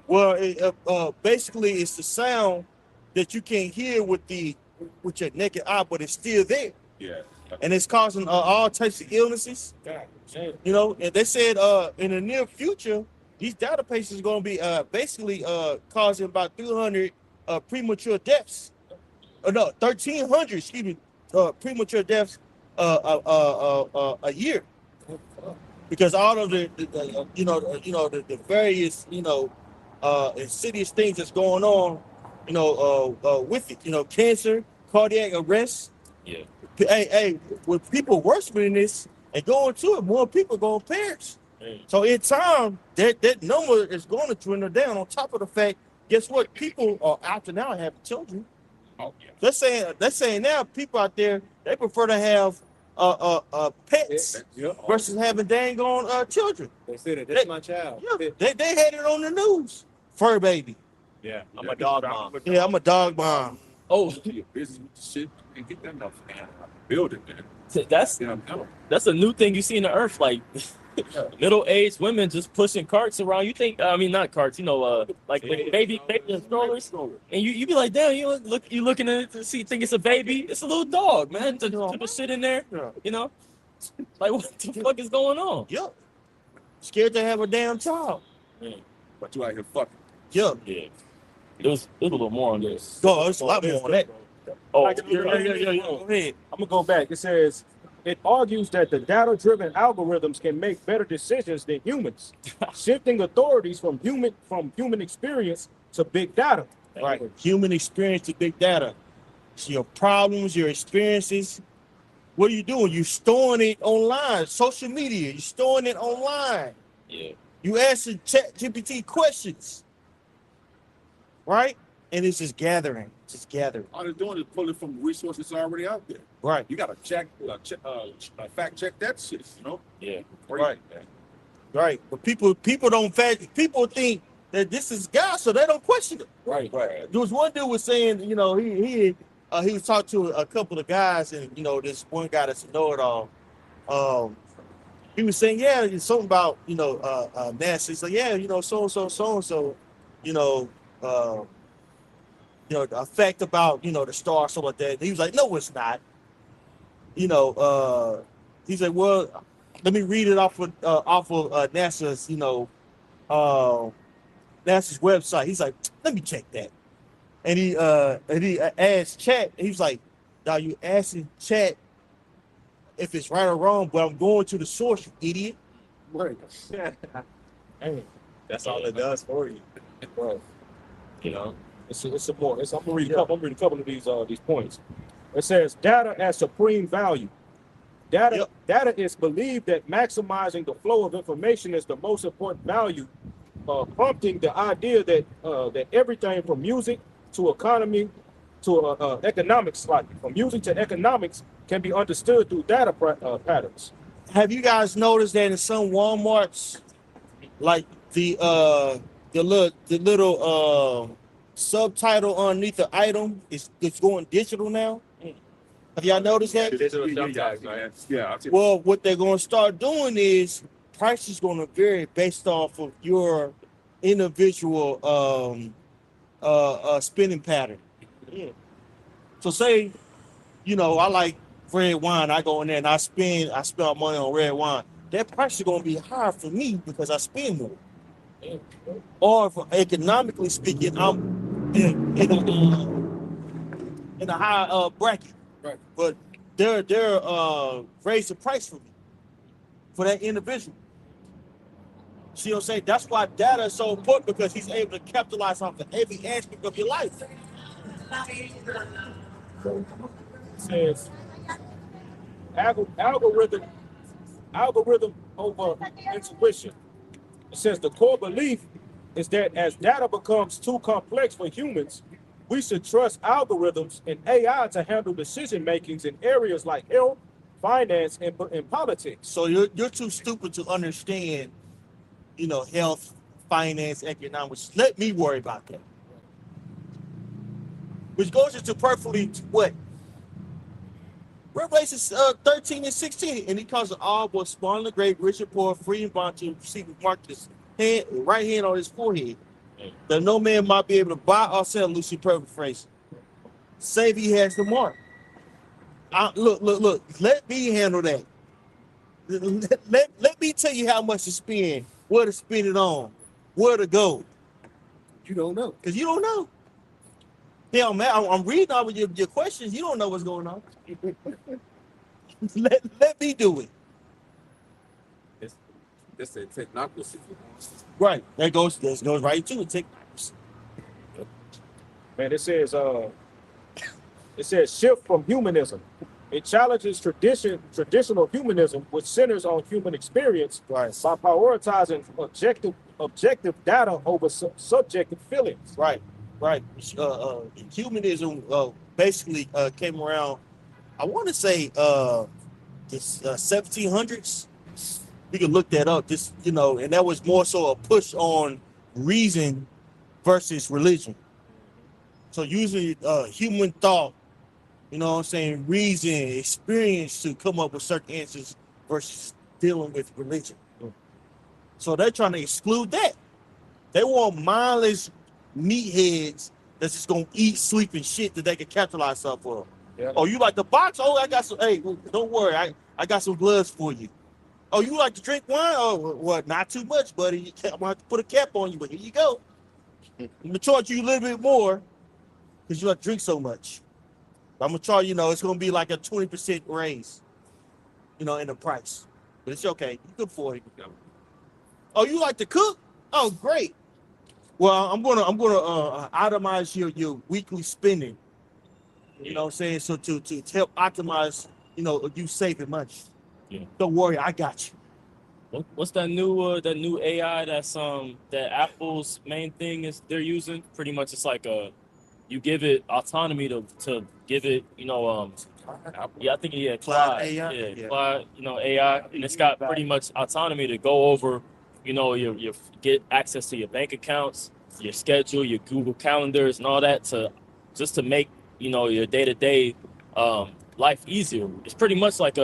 Well, basically, it's the sound that you can't hear with your naked eye, but it's still there, Yeah. and it's causing all types of illnesses. You know, and they said in the near future, these databases are going to be basically causing about 300 premature deaths. No, 1,300. Excuse me, premature deaths a year, because all of the various insidious things that's going on, with it, cancer, cardiac arrest. Yeah. Hey, with people worshiping this and going to it, more people going to perish. So in time, that number is going to dwindle down. On top of the fact, guess what? People are after now having children. Oh, yeah. They're saying now people out there, they prefer to have pets versus having dang on children. They said that's my child. Yeah, they had it on the news. Fur baby. Yeah, I'm a dog mom. Yeah, I'm a dog mom. Oh, You're busy with shit and get that motherfucker out of the building, man. that's Yeah, no. a new thing you see in the earth. Like middle-aged women just pushing carts around. You think? I mean, not carts. Like baby and strollers. And you be like, damn, you looking at it to see, think it's a baby. It's a little dog, man. To just sit in there, like what the fuck is going on? Yep. Scared to have a damn child. But you out here fucking. Yep. Yeah. There's a little more on this. Go, there's a lot more on that. Oh, Go ahead. I'm gonna go back. It says it argues that the data-driven algorithms can make better decisions than humans, shifting authorities from human experience to big data. Right. Human experience to big data. So your problems, your experiences. What are you doing? You're storing it online, social media. You're storing it online. yeah. You answer ChatGPT questions. Right? And it's just gathering. All they're doing is pulling from resources already out there. Right. You gotta fact check that shit, Yeah. Right. Right. But people don't people think that this is God, so they don't question it. Right. There was one dude was saying, he was talking to a couple of guys, and this one guy that's a know-it-all. He was saying, yeah, it's something about NASA. He's like, yeah, so the effect about the star, something like that. And he was like, no, it's not. He's like, well, let me read it off of NASA's NASA's website. He's like, let me check that. And he asked Chat. He was like, now you asking Chat if it's right or wrong, but I'm going to the source, you idiot. Right. That's all it does for you. Right. It's some more. I'm gonna read a couple of these points. It says data as supreme value. Data is believed that maximizing the flow of information is the most important value, prompting the idea that everything from music to economy to economics, like from music to economics, can be understood through data patterns. Have you guys noticed that in some Walmarts, like the little subtitle underneath the item it's going digital now? Have y'all noticed that? Yeah. Well, what they're going to start doing is price is going to vary based off of your individual spending pattern. Yeah. So say, I like red wine. I go in there and I spend money on red wine. That price is going to be higher for me because I spend more. Or for economically speaking, I'm in a high bracket. Right. But they're raise the price for me, for that individual. See what I'm saying? That's why data is so important, because he's able to capitalize off of every aspect of your life. says algorithm over intuition. It says the core belief is that as data becomes too complex for humans, we should trust algorithms and AI to handle decision makings in areas like health, finance, and politics. So you're too stupid to understand, health, finance, economics. Let me worry about that. Which goes into perfectly to what? Revelations 13 and 16. And he calls it all was small and great, rich and poor, free and bond to receive mark his hand, right hand on his forehead. That no man might be able to buy or sell, loosely paraphrase, save he has the mark. Look. Let me handle that. Let me tell you how much to spend, where to spend it on, where to go. You don't know. Because you don't know. Hell, man, I'm reading all of your questions. You don't know what's going on. let me do it. It's a technocracy. Right. That goes right to it. Man, it says shift from humanism. It challenges traditional humanism, which centers on human experience, Right. by prioritizing objective data over subjective feelings. Right. Humanism basically came around, I want to say, this 1700s. We can look that up. And that was more so a push on reason versus religion. So usually human thought, reason, experience to come up with certain answers versus dealing with religion. So they're trying to exclude that. They want mindless meatheads that's just gonna eat, sleep, and shit that they can capitalize off of. Yeah. Oh, you like the box? Oh, I got some. Hey, don't worry, I got some gloves for you. Oh, you like to drink wine? Oh, well, not too much, buddy. I'm gonna have to put a cap on you, but here you go. I'm gonna charge you a little bit more because you like to drink so much. I'm gonna charge it's gonna be like a 20% raise, in the price. But it's okay. You can afford it. Oh, you like to cook? Oh, great. Well, I'm gonna itemize your weekly spending. You know what I'm saying? So to help optimize, you saving money. Yeah. Don't worry, I got you. What's that new AI that's that Apple's main thing is they're using? Pretty much it's like you give it autonomy to give it, I think Cloud Clyde. AI? Yeah, Clyde, AI. And it's got pretty much autonomy to go over, your get access to your bank accounts, your schedule, your Google calendars and all that to make, your day-to-day life easier. It's pretty much like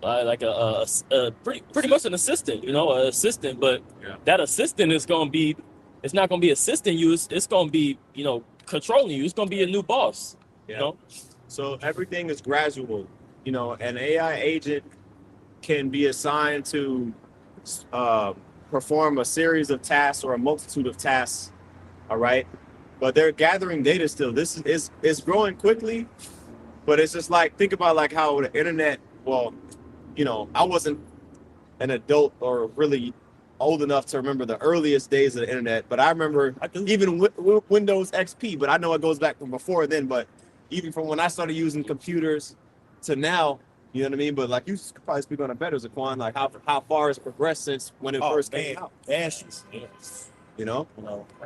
like a pretty much an assistant, an assistant, but that assistant is going to be, it's not going to be assisting you. It's going to be, controlling you. It's going to be a new boss, So everything is gradual. An AI agent can be assigned to perform a series of tasks or a multitude of tasks. All right. But they're gathering data still. This is growing quickly, but it's just like, think about like how the internet, well, I wasn't an adult or really old enough to remember the earliest days of the internet, but I remember even Windows XP, but I know it goes back from before then, but even from when I started using computers to now, you know what I mean? But like you could probably speak on it better, Zaquan, like how far it's progressed since when it first came out. Ashes.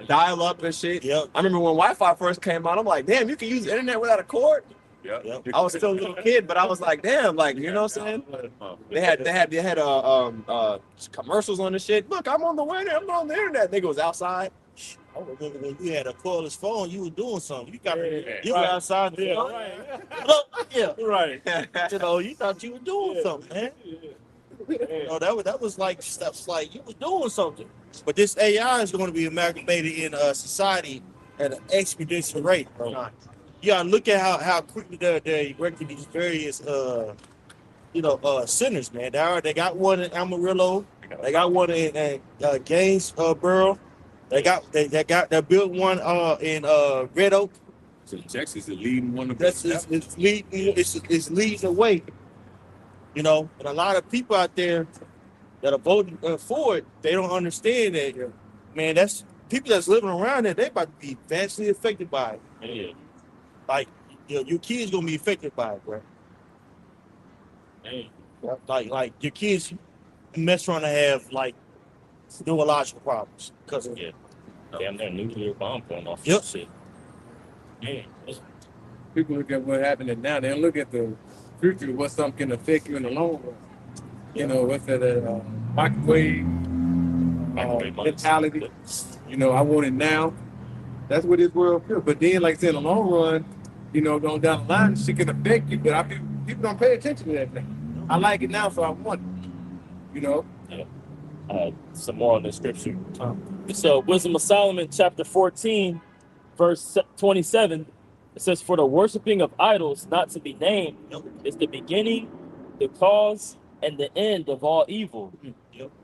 Dial up and shit. Yep. I remember when Wi-Fi first came out, I'm like, damn, you can use the internet without a cord? Yep. I was still a little kid, but I was like, damn, like, you know what I'm saying? They had commercials on the shit. Look, I'm on the internet. Nigga was outside. I remember when you had a cordless phone, you were doing something. You were Right. outside the phone. Right. You thought you were doing something, man. That was like stuff like you was doing something. But this AI is going to be amalgamated in society at an exponential rate, bro. You gotta look at how quickly they're erecting these various centers, man. They got one in Amarillo, they got one in Gainesboro, they built one in Red Oak. So Texas is leading one of It's leading the way. And a lot of people out there that are voting for it, they don't understand that, man. That's people that's living around there. They about to be vastly affected by it. Yeah. Like your kids gonna be affected by it, bro. Dang. Like your kids mess around to have like neurological problems because of it. Yeah. Damn, their nuclear bomb going off. Yep. Shit. Man. People look at what happened now. They don't look at the future, what something can affect you in the long run. You know, what's that microwave mentality? You know, I want it now. That's what this world feels. But then, like I said, in the long run, you know, going down the line, shit can affect you. But people don't pay attention to that thing. I like it now, so I want it. You know? Some more on the scripture. It's Wisdom of Solomon, chapter 14, verse 27. It says, "For the worshiping of idols not to be named is the beginning, the cause, and the end of all evil.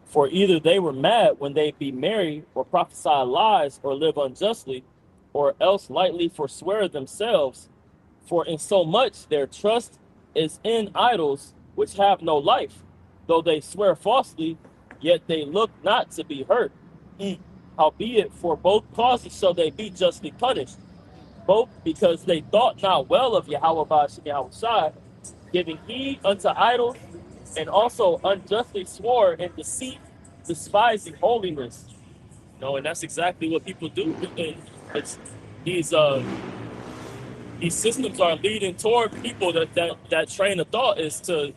For either they were mad when they be merry, or prophesy lies, or live unjustly, or else lightly forswear themselves. For in so much their trust is in idols which have no life. Though they swear falsely, yet they look not to be hurt. Howbeit, for both causes shall they be justly punished, both because they thought not well of Yahweh Ba'ashem Yahushai, giving heed unto idols, and also unjustly swore in deceit, despising holiness." You know, and that's exactly what people do. And it's these systems are leading toward people that train of thought is to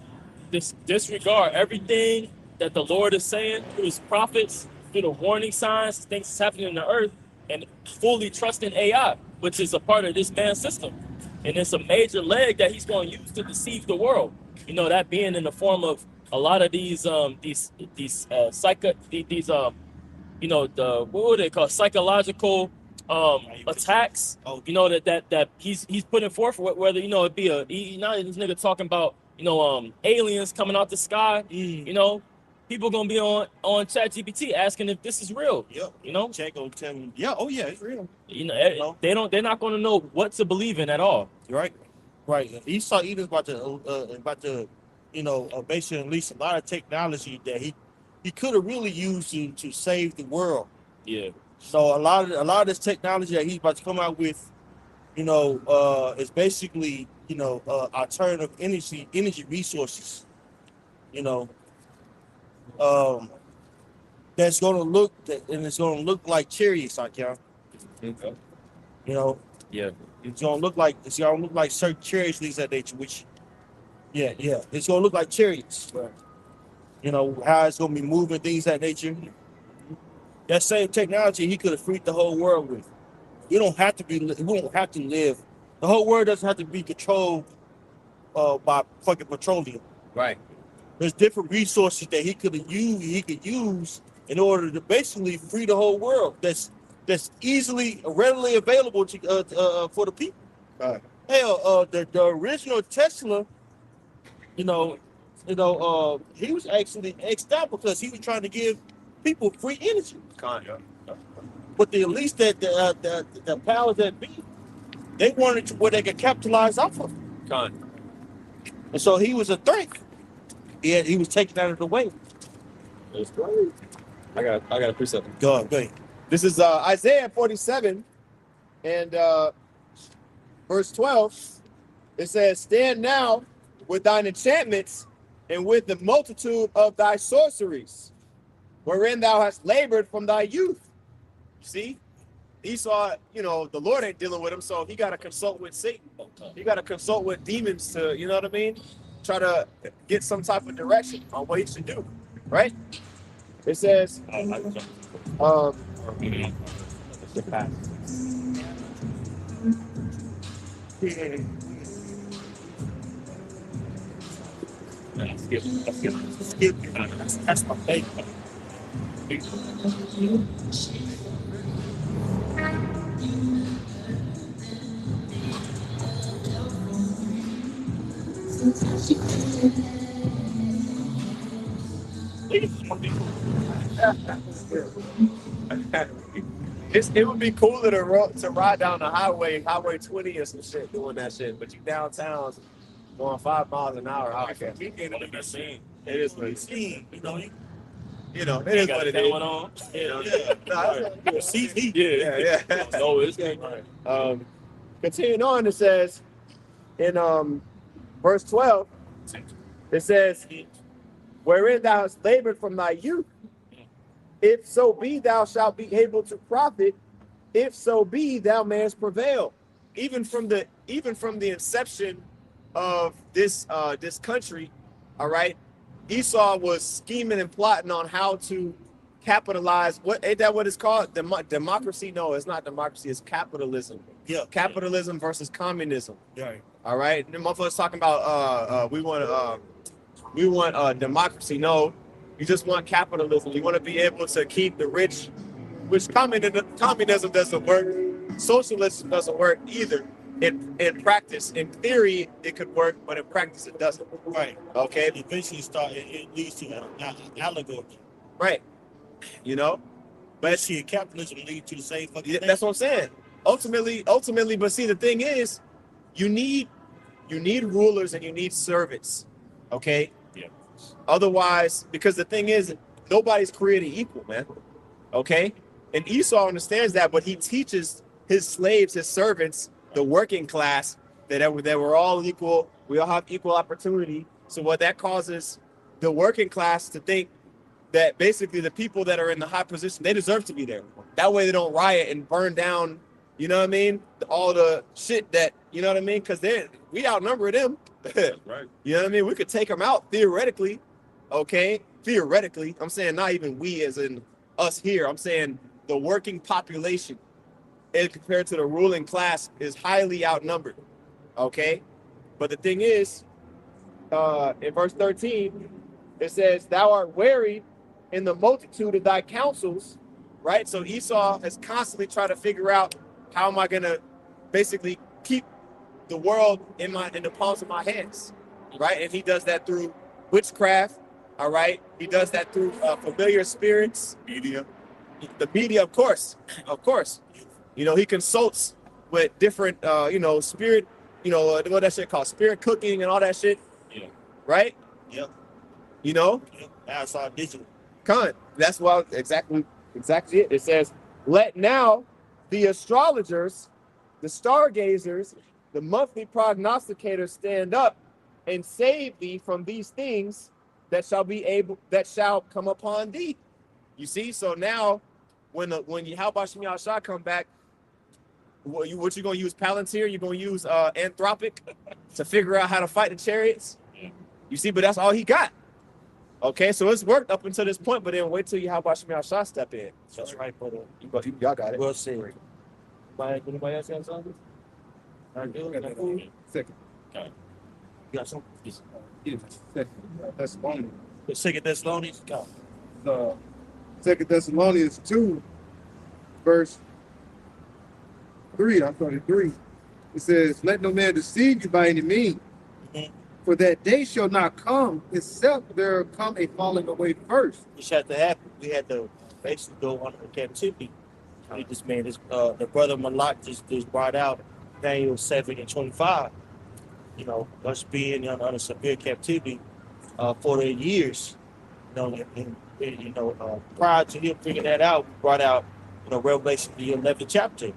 disregard everything that the Lord is saying through his prophets, through the warning signs, things that's happening in the earth, and fully trust in AI, which is a part of this man's system. And it's a major leg that he's going to use to deceive the world. You know, that being in the form of a lot of these you know, the what would they call psychological attacks. You know, that he's putting forth, whether, you know, it be now this nigga talking about, you know, aliens coming out the sky. You know, people gonna be on ChatGPT asking if this is real. Yep. You know, Check gonna tell me, yeah, oh yeah, it's real. you know, they're not gonna know what to believe in at all. Right. Esau Edom's about to, you know, basically unleash a lot of technology that he could have really used to save the world. Yeah. So a lot of this technology that he's about to come out with, you know, is basically, you know, alternative energy resources. You know, that's gonna look like chariots, like y'all. Okay. You know. Yeah. It's gonna look like certain chariots, things that nature. Which, yeah, it's gonna look like chariots. Right. You know how it's gonna be moving, things that nature. That same technology he could have freed the whole world with. We don't have to live. The whole world doesn't have to be controlled by fucking petroleum. Right. There's different resources that he could use in order to basically free the whole world. That's readily available to for the people. Right. Hell, the original Tesla, he was actually X'd out because he was trying to give people free energy. But the elites the powers that be, they wanted to where they could capitalize off of it. And so he was a threat. He was taken out of the way. That's great. I got a precept. Go ahead. This is Isaiah 47 and verse 12. It says, "Stand now with thine enchantments and with the multitude of thy sorceries, wherein thou hast labored from thy youth." See? Esau, you know, the Lord ain't dealing with him, so he got to consult with Satan. He got to consult with demons to, you know what I mean? Try to get some type of direction on what he should do, right? It says, That's my favorite. it would be cooler to ride down the highway 20 or some shit doing that shit, but you downtown going 5 miles an hour. I can't. It is what it is. See, You know, it is what it is. On. See, Yeah. No, it's good. Continuing on, it says, in verse 12, it says, wherein thou hast labored from thy youth, if so be thou shalt be able to profit, if so be thou mayest prevail. Even from the inception of this country, all right, Esau was scheming and plotting on how to capitalize. What ain't that what it's called? Democracy? No, it's not democracy. It's capitalism. Yeah. Capitalism versus communism. Right. All right. The motherfuckers talking about we want democracy. No, you just want capitalism. You want to be able to keep the rich, which communism doesn't work. Socialism doesn't work either. In practice, in theory, it could work, but in practice, it doesn't. Right. Okay. Eventually, it leads to an oligarchy. Right. You know, But see, capitalism leads to the same fucking thing. that's what I'm saying. Ultimately, but see, the thing is, you need rulers and you need servants. Okay. Yeah. Otherwise, because the thing is, nobody's created equal, man. Okay. And Esau understands that, but he teaches his slaves, his servants, the working class, that we're all equal. We all have equal opportunity. So what that causes the working class to think that basically the people that are in the high position, they deserve to be there. That way they don't riot and burn down, you know what I mean? All the shit that, you know what I mean? Because we outnumber them. Right. You know what I mean? We could take them out theoretically. Okay. Theoretically. I'm saying not even we as in us here. I'm saying the working population compared to the ruling class is highly outnumbered. Okay. But the thing is, in verse 13, it says, thou art wearied in the multitude of thy counsels, right? So Esau has constantly tried to figure out, how am I going to basically keep the world in the palms of my hands, right? And he does that through witchcraft, all right? He does that through familiar spirits. Media. The media, of course. You know, he consults with different, spirit, what that shit called, spirit cooking and all that shit. Yeah. Right? Yep. You know? Yep. That's all digital. That's why exactly it. It says, let now the astrologers, the stargazers, the monthly prognosticators stand up and save thee from these things that shall come upon thee. You see, so now when Yahweh Shem Yahshua come back, what you gonna use Palantir? You're gonna use Anthropic to figure out how to fight the chariots? You see, but that's all he got. Okay, so it's worked up until this point, but then wait till Yahweh Shem Yahshua step in. That's right, brother. Y'all got it. Well said. Anybody else have something? All right, good. Got food? Second. You got something? Yeah, Second Thessalonians. The Second Thessalonians? Go. Second Thessalonians 2, verse 3. I'm sorry, 3. It says, let no man deceive you by any means. Mhm. For that day shall not come, except there come a falling away first. Which had to happen. We had to basically go under captivity. The brother Malak just brought out Daniel 7:25. You know, us being under severe captivity for the years. Prior to him figuring that out, we brought out, Revelation the 11th chapter.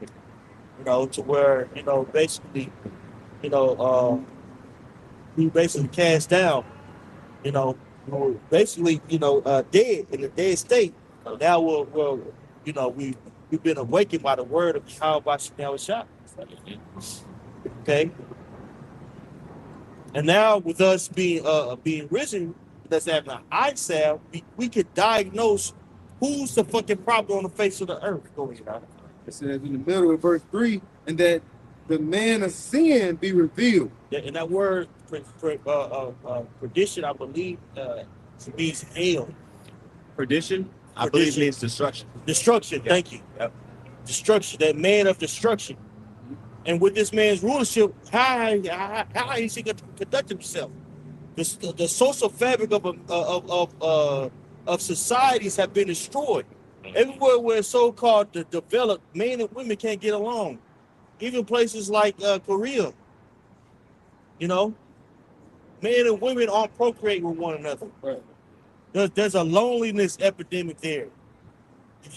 To where, basically, we basically cast down, we were basically, dead in a dead state. Now we've been awakened by the word of Yahweh Shem Shah. Okay. And now with us being risen, that's having an eye salve, we could diagnose who's the fucking problem on the face of the earth. Go ahead. It says in the middle of verse 3, and that the man of sin be revealed. Yeah, and that word perdition, I believe, means hell. Perdition? I believe it means destruction. Destruction, Yeah. Thank you. Yep. Destruction, that man of destruction. And with this man's rulership, how is he going to conduct himself? The social fabric of societies have been destroyed. Everywhere where so-called developed men and women can't get along. Even places like Korea. Men and women aren't procreating with one another. Right. There's a loneliness epidemic there.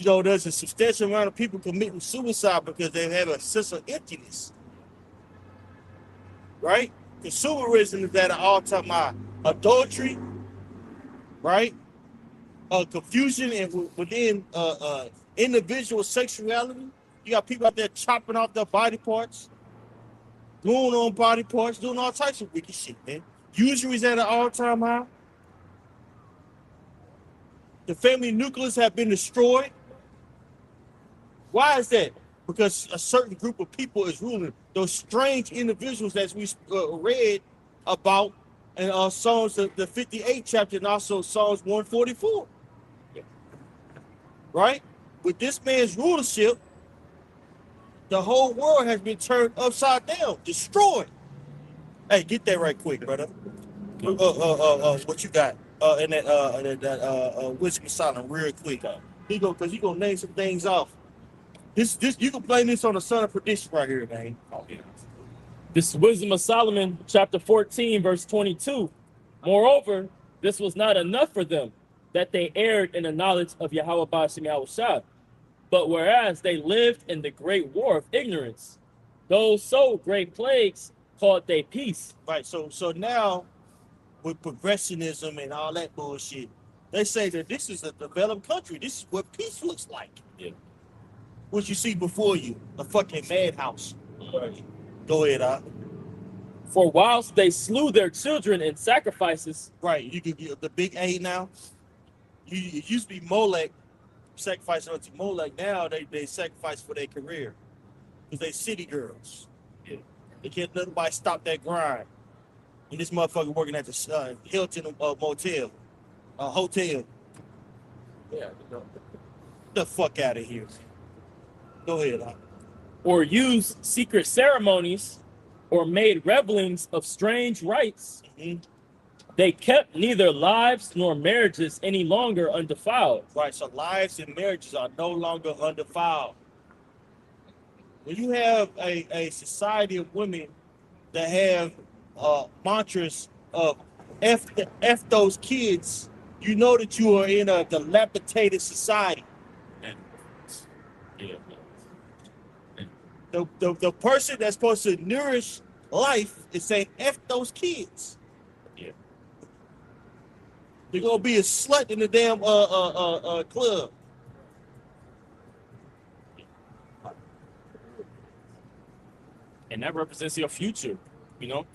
There's a substantial amount of people committing suicide because they have a sense of emptiness. right? Consumerism is at an all-time high. Adultery, right? Confusion and within individual sexuality. You got people out there chopping off their body parts, going on body parts, doing all types of wicked shit, man. Usury is at an all-time high. The family nucleus have been destroyed. Why is that? Because a certain group of people is ruling. Those strange individuals that we read about in Psalms, the 58th chapter, and also Psalms 144. Right? With this man's rulership, the whole world has been turned upside down, destroyed. Hey, get that right quick, brother. What you got? In that Wisdom Silent, real quick. Because he gonna name some things off. This you can blame this on the son of perdition right here, man. Oh, yeah. This is Wisdom of Solomon, chapter 14, verse 22. Moreover, this was not enough for them, that they erred in the knowledge of Yahweh Ba'ashem Yahushua. But whereas they lived in the great war of ignorance, those so great plagues called they peace. Right. So now with progressionism and all that bullshit, they say that this is a developed country. This is what peace looks like. Yeah. What you see before you, a fucking madhouse. Right. Go ahead, For whilst they slew their children in sacrifices. Right. You can get the big A now. It used to be Molech, sacrificing unto Molech. Now they sacrifice for their career. Because they city girls. Yeah. They can't let nobody stop that grind. And this motherfucker working at the Hilton motel, hotel. Yeah. Get the fuck out of here. Go ahead, Or used secret ceremonies, or made revelings of strange rites. Mm-hmm. They kept neither lives nor marriages any longer undefiled. Right, so lives and marriages are no longer undefiled. When you have a society of women that have mantras of F those kids, you know that you are in a dilapidated society. Yeah. The person that's supposed to nourish life is saying F those kids. Yeah. They're gonna be a slut in the damn club. And that represents your future, you know.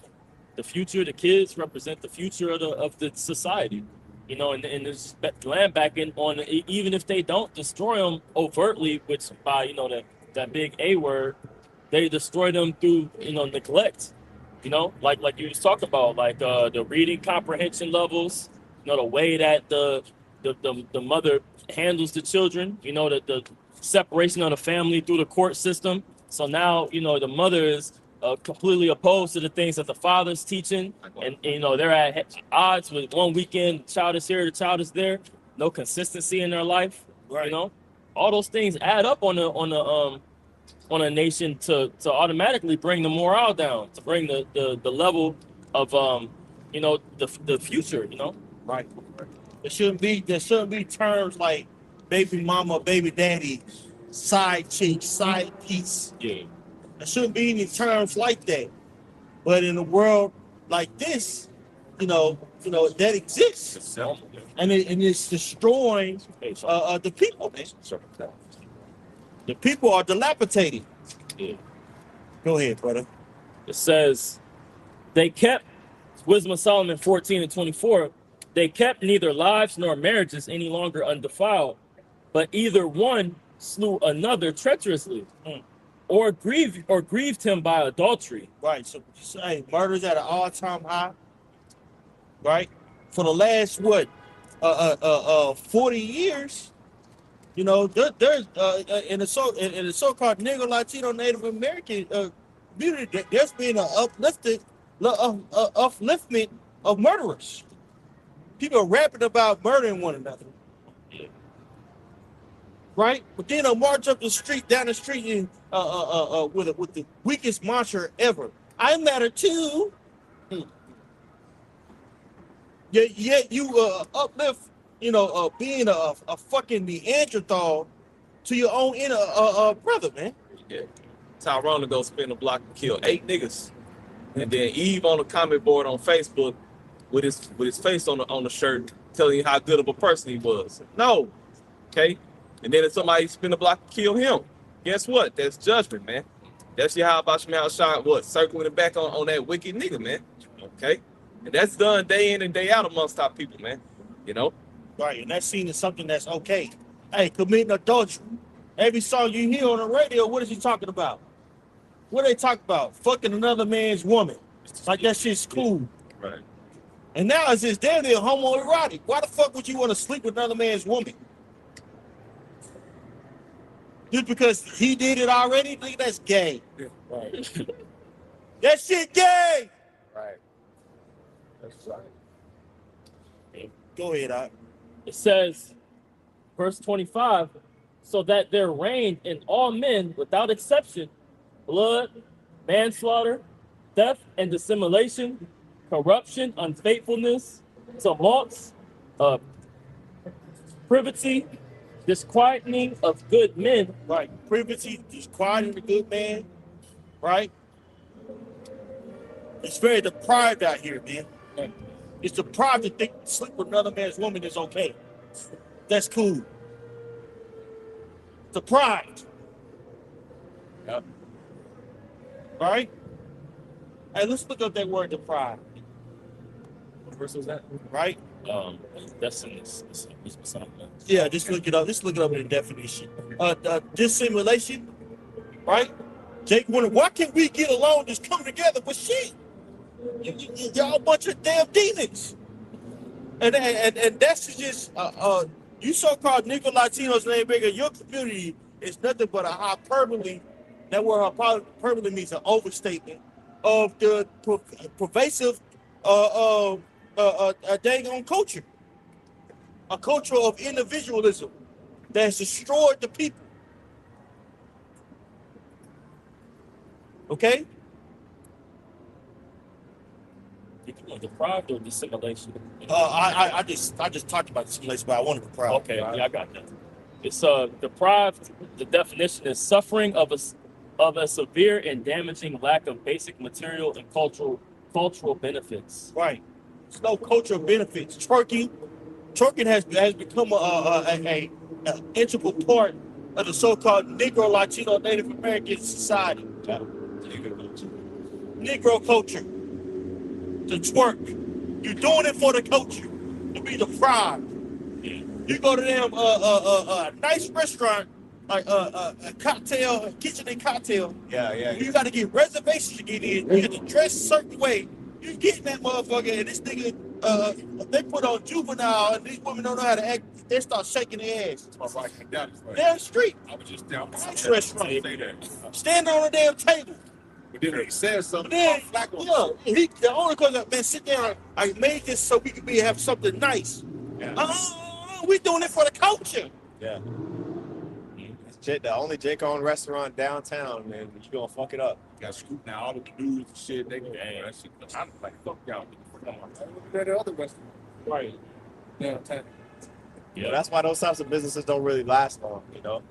The future, the kids represent the future of the society, you know. And this land back in on, even if they don't destroy them overtly, which by that big A word, they destroy them through neglect, like you was talking about, like the reading comprehension levels, the way that the mother handles the children, the separation of the family through the court system. So now, the mother is completely opposed to the things that the father's teaching. And they're at odds with one weekend, the child is here, the child is there. No consistency in their life, Right. All those things add up on a nation to automatically bring the morale down, to bring the level of, the future, Right. There shouldn't be terms like baby mama, baby daddy, side chick, side piece. Yeah. There shouldn't be any terms like that. But in a world like this, that exists, and it's destroying the people. Man. The people are dilapidated. Yeah. Go ahead, brother. It says, they kept, Wisdom of Solomon 14 and 24, they kept neither lives nor marriages any longer undefiled, but either one slew another treacherously, or grieved him by adultery. Right. So say murder's at an all-time high. Right. For the last 40 years, there's in the so-called Negro, Latino, Native American community, there's been an upliftment of murderers. People are rapping about murdering one another. Right? But then they'll march up down the street and with the weakest mantra ever. I matter too. Yet you uplift, being a fucking Neanderthal to your own inner brother, man. Yeah. Tyrone to go spin the block and kill 8 niggas. and then Eve on the comment board on Facebook with his face on the shirt, telling you how good of a person he was. No, okay. And then if somebody spin the block and kill him, guess what? That's judgment, man. That's how about Shmuel Shah what circling it back on that wicked nigga, man. Okay, and that's done day in and day out amongst our people, man. You know. Right, and that seen as something that's okay. Hey, committing adultery. Every song you hear on the radio, what is he talking about? What they talk about? Fucking another man's woman. Like that shit's cool. Right. And now it's just damn near homoerotic. Why the fuck would you want to sleep with another man's woman? Just because he did it already? Nigga, that's gay. Right. That shit gay. Right. That's right. Go ahead, Art. It says, verse 25, so that there reigned in all men without exception blood, manslaughter, theft and dissimulation, corruption, unfaithfulness, tumults, privity, disquieting of good men. Right. Privity, disquieting the good man. Right? It's very deprived out here, man. It's deprived to think sleep with another man's woman is okay. That's cool. Deprived. Yep. Right? Hey, let's look up that word deprived. What verse was that? Right? That's in this beside that. Yeah, just look it up. Just look it up in the definition. Dissimulation, right? Jake wondered, why can't we get along, just come together? But shit, y'all a bunch of damn demons. And that's just, you so-called Negro Latinos and bigger, your community is nothing but a hyperbole. That word hyperbole means an overstatement of the pervasive dang on culture. A culture of individualism that has destroyed the people. Okay? Deprived or dissimulation? I just talked about dissimulation, but I wanted deprived. Okay, yeah, I got that. It's deprived. The definition is suffering of a severe and damaging lack of basic material and cultural benefits. Right. There's no cultural benefits. Twerking has become a integral part of the so-called Negro, Latino, Native American society. Negro culture. To twerk. You're doing it for the culture. To be deprived. You go to them a nice restaurant, like a cocktail, a kitchen and cocktail. Yeah. You got to get reservations to get in. You have to dress a certain way. You get in that motherfucker, and this nigga, they put on juvenile, and these women don't know how to act. They start shaking their ass. Damn street. I was just down. Nice restaurant. Stand on a damn table. But then he said something. Then, the owner comes up, man, sit down. I made this so we could have something nice. Yeah. We doing it for the culture. Yeah. The only Jake-owned restaurant downtown, man. You gonna fuck it up. Got scooped now. All the dudes and shit. They go, hey, that shit. I'm like, fuck y'all. Come on. Look at the other restaurant. Right. Downtown. Yeah. But that's why those types of businesses don't really last long, you know.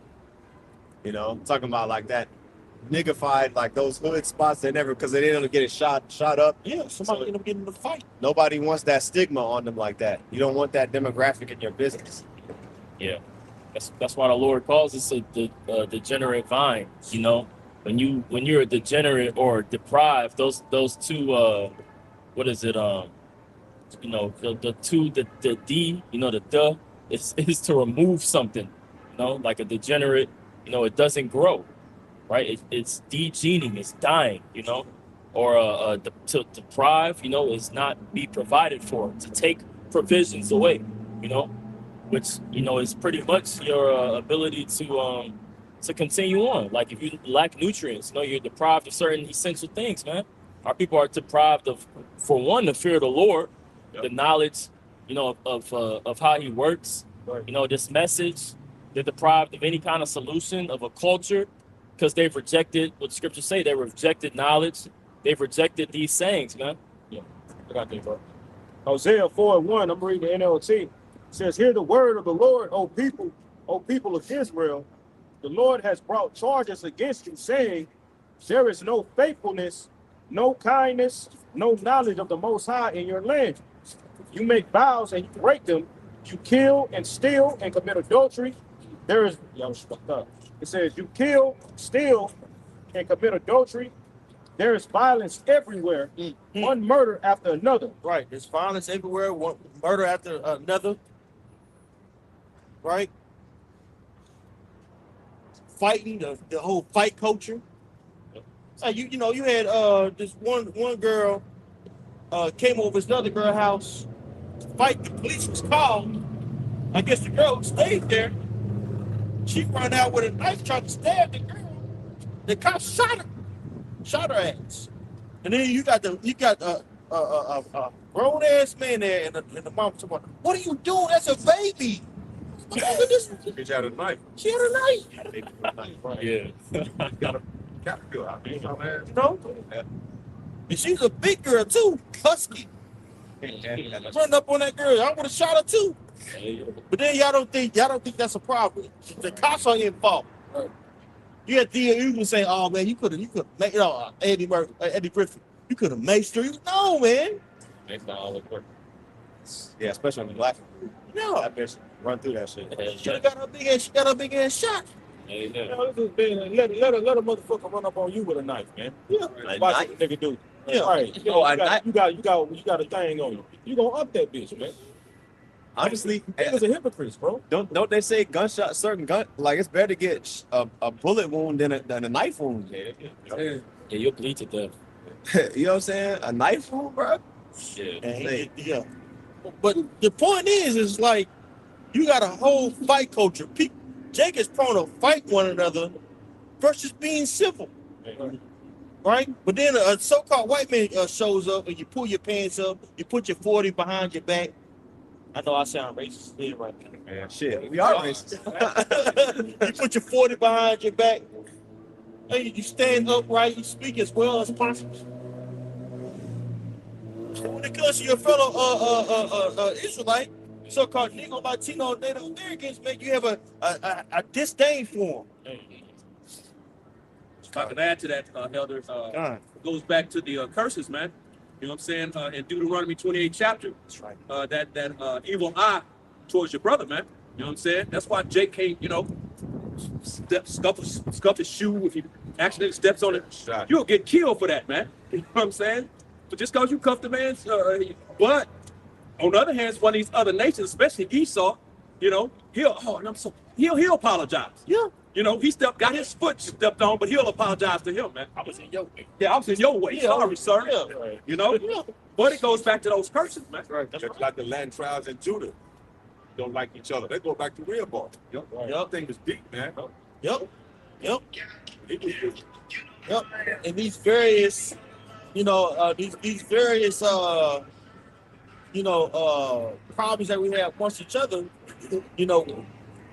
I'm talking about like that niggified, like those hood spots. They never, because they didn't get it shot up. Yeah, somebody end up getting in the fight. Nobody wants that stigma on them like that. You don't want that demographic in your business. Yeah, that's why the Lord calls us a degenerate vine. You know, when you're a degenerate or deprived, those two what is it? The two, the D, the duh is to remove something. Like a degenerate, it doesn't grow, right? It's degening, it's dying, or to deprive, is not be provided for, to take provisions away, which is pretty much your ability to continue on. Like if you lack nutrients, you're deprived of certain essential things, man. Our people are deprived of, for one, the fear of the Lord, the knowledge, of how He works. This message. They're deprived of any kind of solution of a culture because they've rejected what Scripture say. They rejected knowledge. They've rejected these sayings, man. Yeah, I got that, bro. Hosea 4:1. I'm reading the NLT. It says, "Hear the word of the Lord, O people of Israel. The Lord has brought charges against you, saying, there is no faithfulness no kindness, no knowledge of the Most High in your land. You make vows and you break them. You kill and steal and commit adultery. There is, it says, you kill, steal, and commit adultery. There is violence everywhere, one murder after another. Right. There's violence everywhere, one murder after another. Right. Fighting, the whole fight culture. You know, you had this one girl came over to another girl house to fight. The police was called. I guess the girl stayed there. She ran out with a knife, tried to stab the girl. The cops shot her ass. And then you got a grown ass man there, and the mom said, "What are you doing? That's a baby." She had a knife. She had a knife. Yeah. Got a caterpillar out there, man. You know? And she's a big girl too, husky. Run up on that girl. I would have shot her too. But then y'all don't think that's a problem. The cops are involved. You had you say, "Oh man, you could have made Eddie Griffin. You could have maced her." No, man. That's not all it works. Yeah, especially on the black. No. That bitch run through that shit. She got her big ass. She got her big ass shot. You know, this is being, let a motherfucker run up on you with a knife, man. Yeah. Watch what the nigga do. Yeah. Right. You got a thing on you. You gonna up that bitch, man. Honestly, Niggas are hypocrites, bro. don't they say certain gun, like it's better to get a bullet wound than a knife wound? Yeah, you'll bleed to death. You know what I'm saying? A knife wound, bro. Yeah. Yeah. But the point is like you got a whole fight culture. Jake is prone to fight one another versus being civil, right? But then a so-called white man shows up and you pull your pants up, you put your 40 behind your back. I know I sound racist here right now. Man, shit, we are racist. You put your 40 behind your back, and you stand upright, you speak as well as possible. When it comes to your fellow Israelite, so-called Negro, Latino, Native Americans, man, you have a disdain for them. If I can add to that, Elder, goes back to the curses, man. You know what I'm saying? In Deuteronomy 28 chapter, That's right. that evil eye towards your brother, man. You know what I'm saying? That's why Jake can't, scuff his shoe if he accidentally steps on it. You'll get killed for that, man. You know what I'm saying? But just because you cuff the man's, but on the other hand, one of these other nations, especially Esau, he'll apologize. Yeah. He got his foot stepped on, but he'll apologize to him, man. I was in your way. Yeah, I was in your way. Yeah. Sorry, sir. Yeah. Yeah. But it goes back to those curses, man. Right. Just like the land tribes in Judah don't like each other. They go back to real ball. That thing was deep, man. Yep. It was deep. Yep. And these various, these various, problems that we have amongst each other, in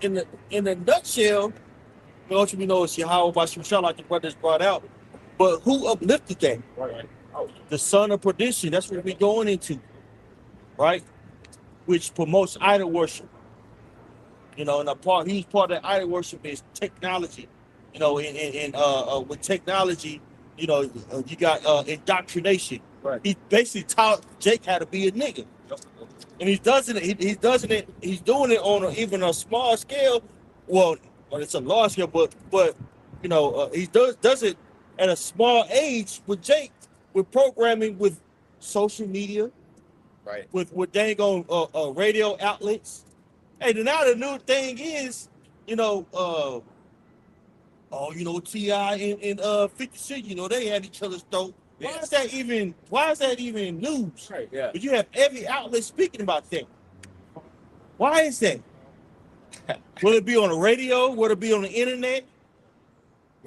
the nutshell, what we know is Yahweh Bashim like the brothers brought out. But who uplifted that? Right. The son of perdition. That's what we're going into, right? Which promotes idol worship. And he's part of that idol worship is technology. And with technology, you got indoctrination. Right. He basically taught Jake how to be a nigga. And he's doing it on even a small scale. Well, it's a large scale, but he does it at a small age with Jake, with programming, with social media, Right. with dang on radio outlets. Hey, now the new thing is, T.I. and 50 Cent, they had each other's throat. Why is that even news? Right. Yeah. But you have every outlet speaking about that. Why is that? Will it be on the radio? Will it be on the internet?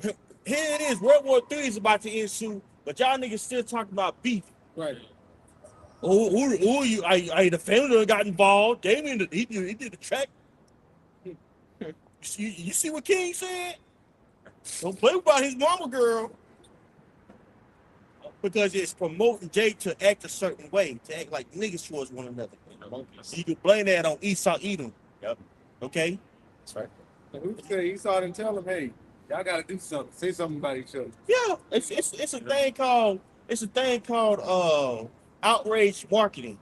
Here it is. World War III is about to ensue, but y'all niggas still talking about beef. Right. Who are you? The family that got involved. Damien, he did the track. You see what King said? Don't play about his mama, girl. Because it's promoting Jake to act a certain way, to act like niggas towards one another. So you can blame that on Esau Edom. Yep. Okay? That's right. Who said Esau didn't tell him, hey, y'all gotta do something, say something about each other. Yeah, it's a thing called it's a thing called outrage marketing.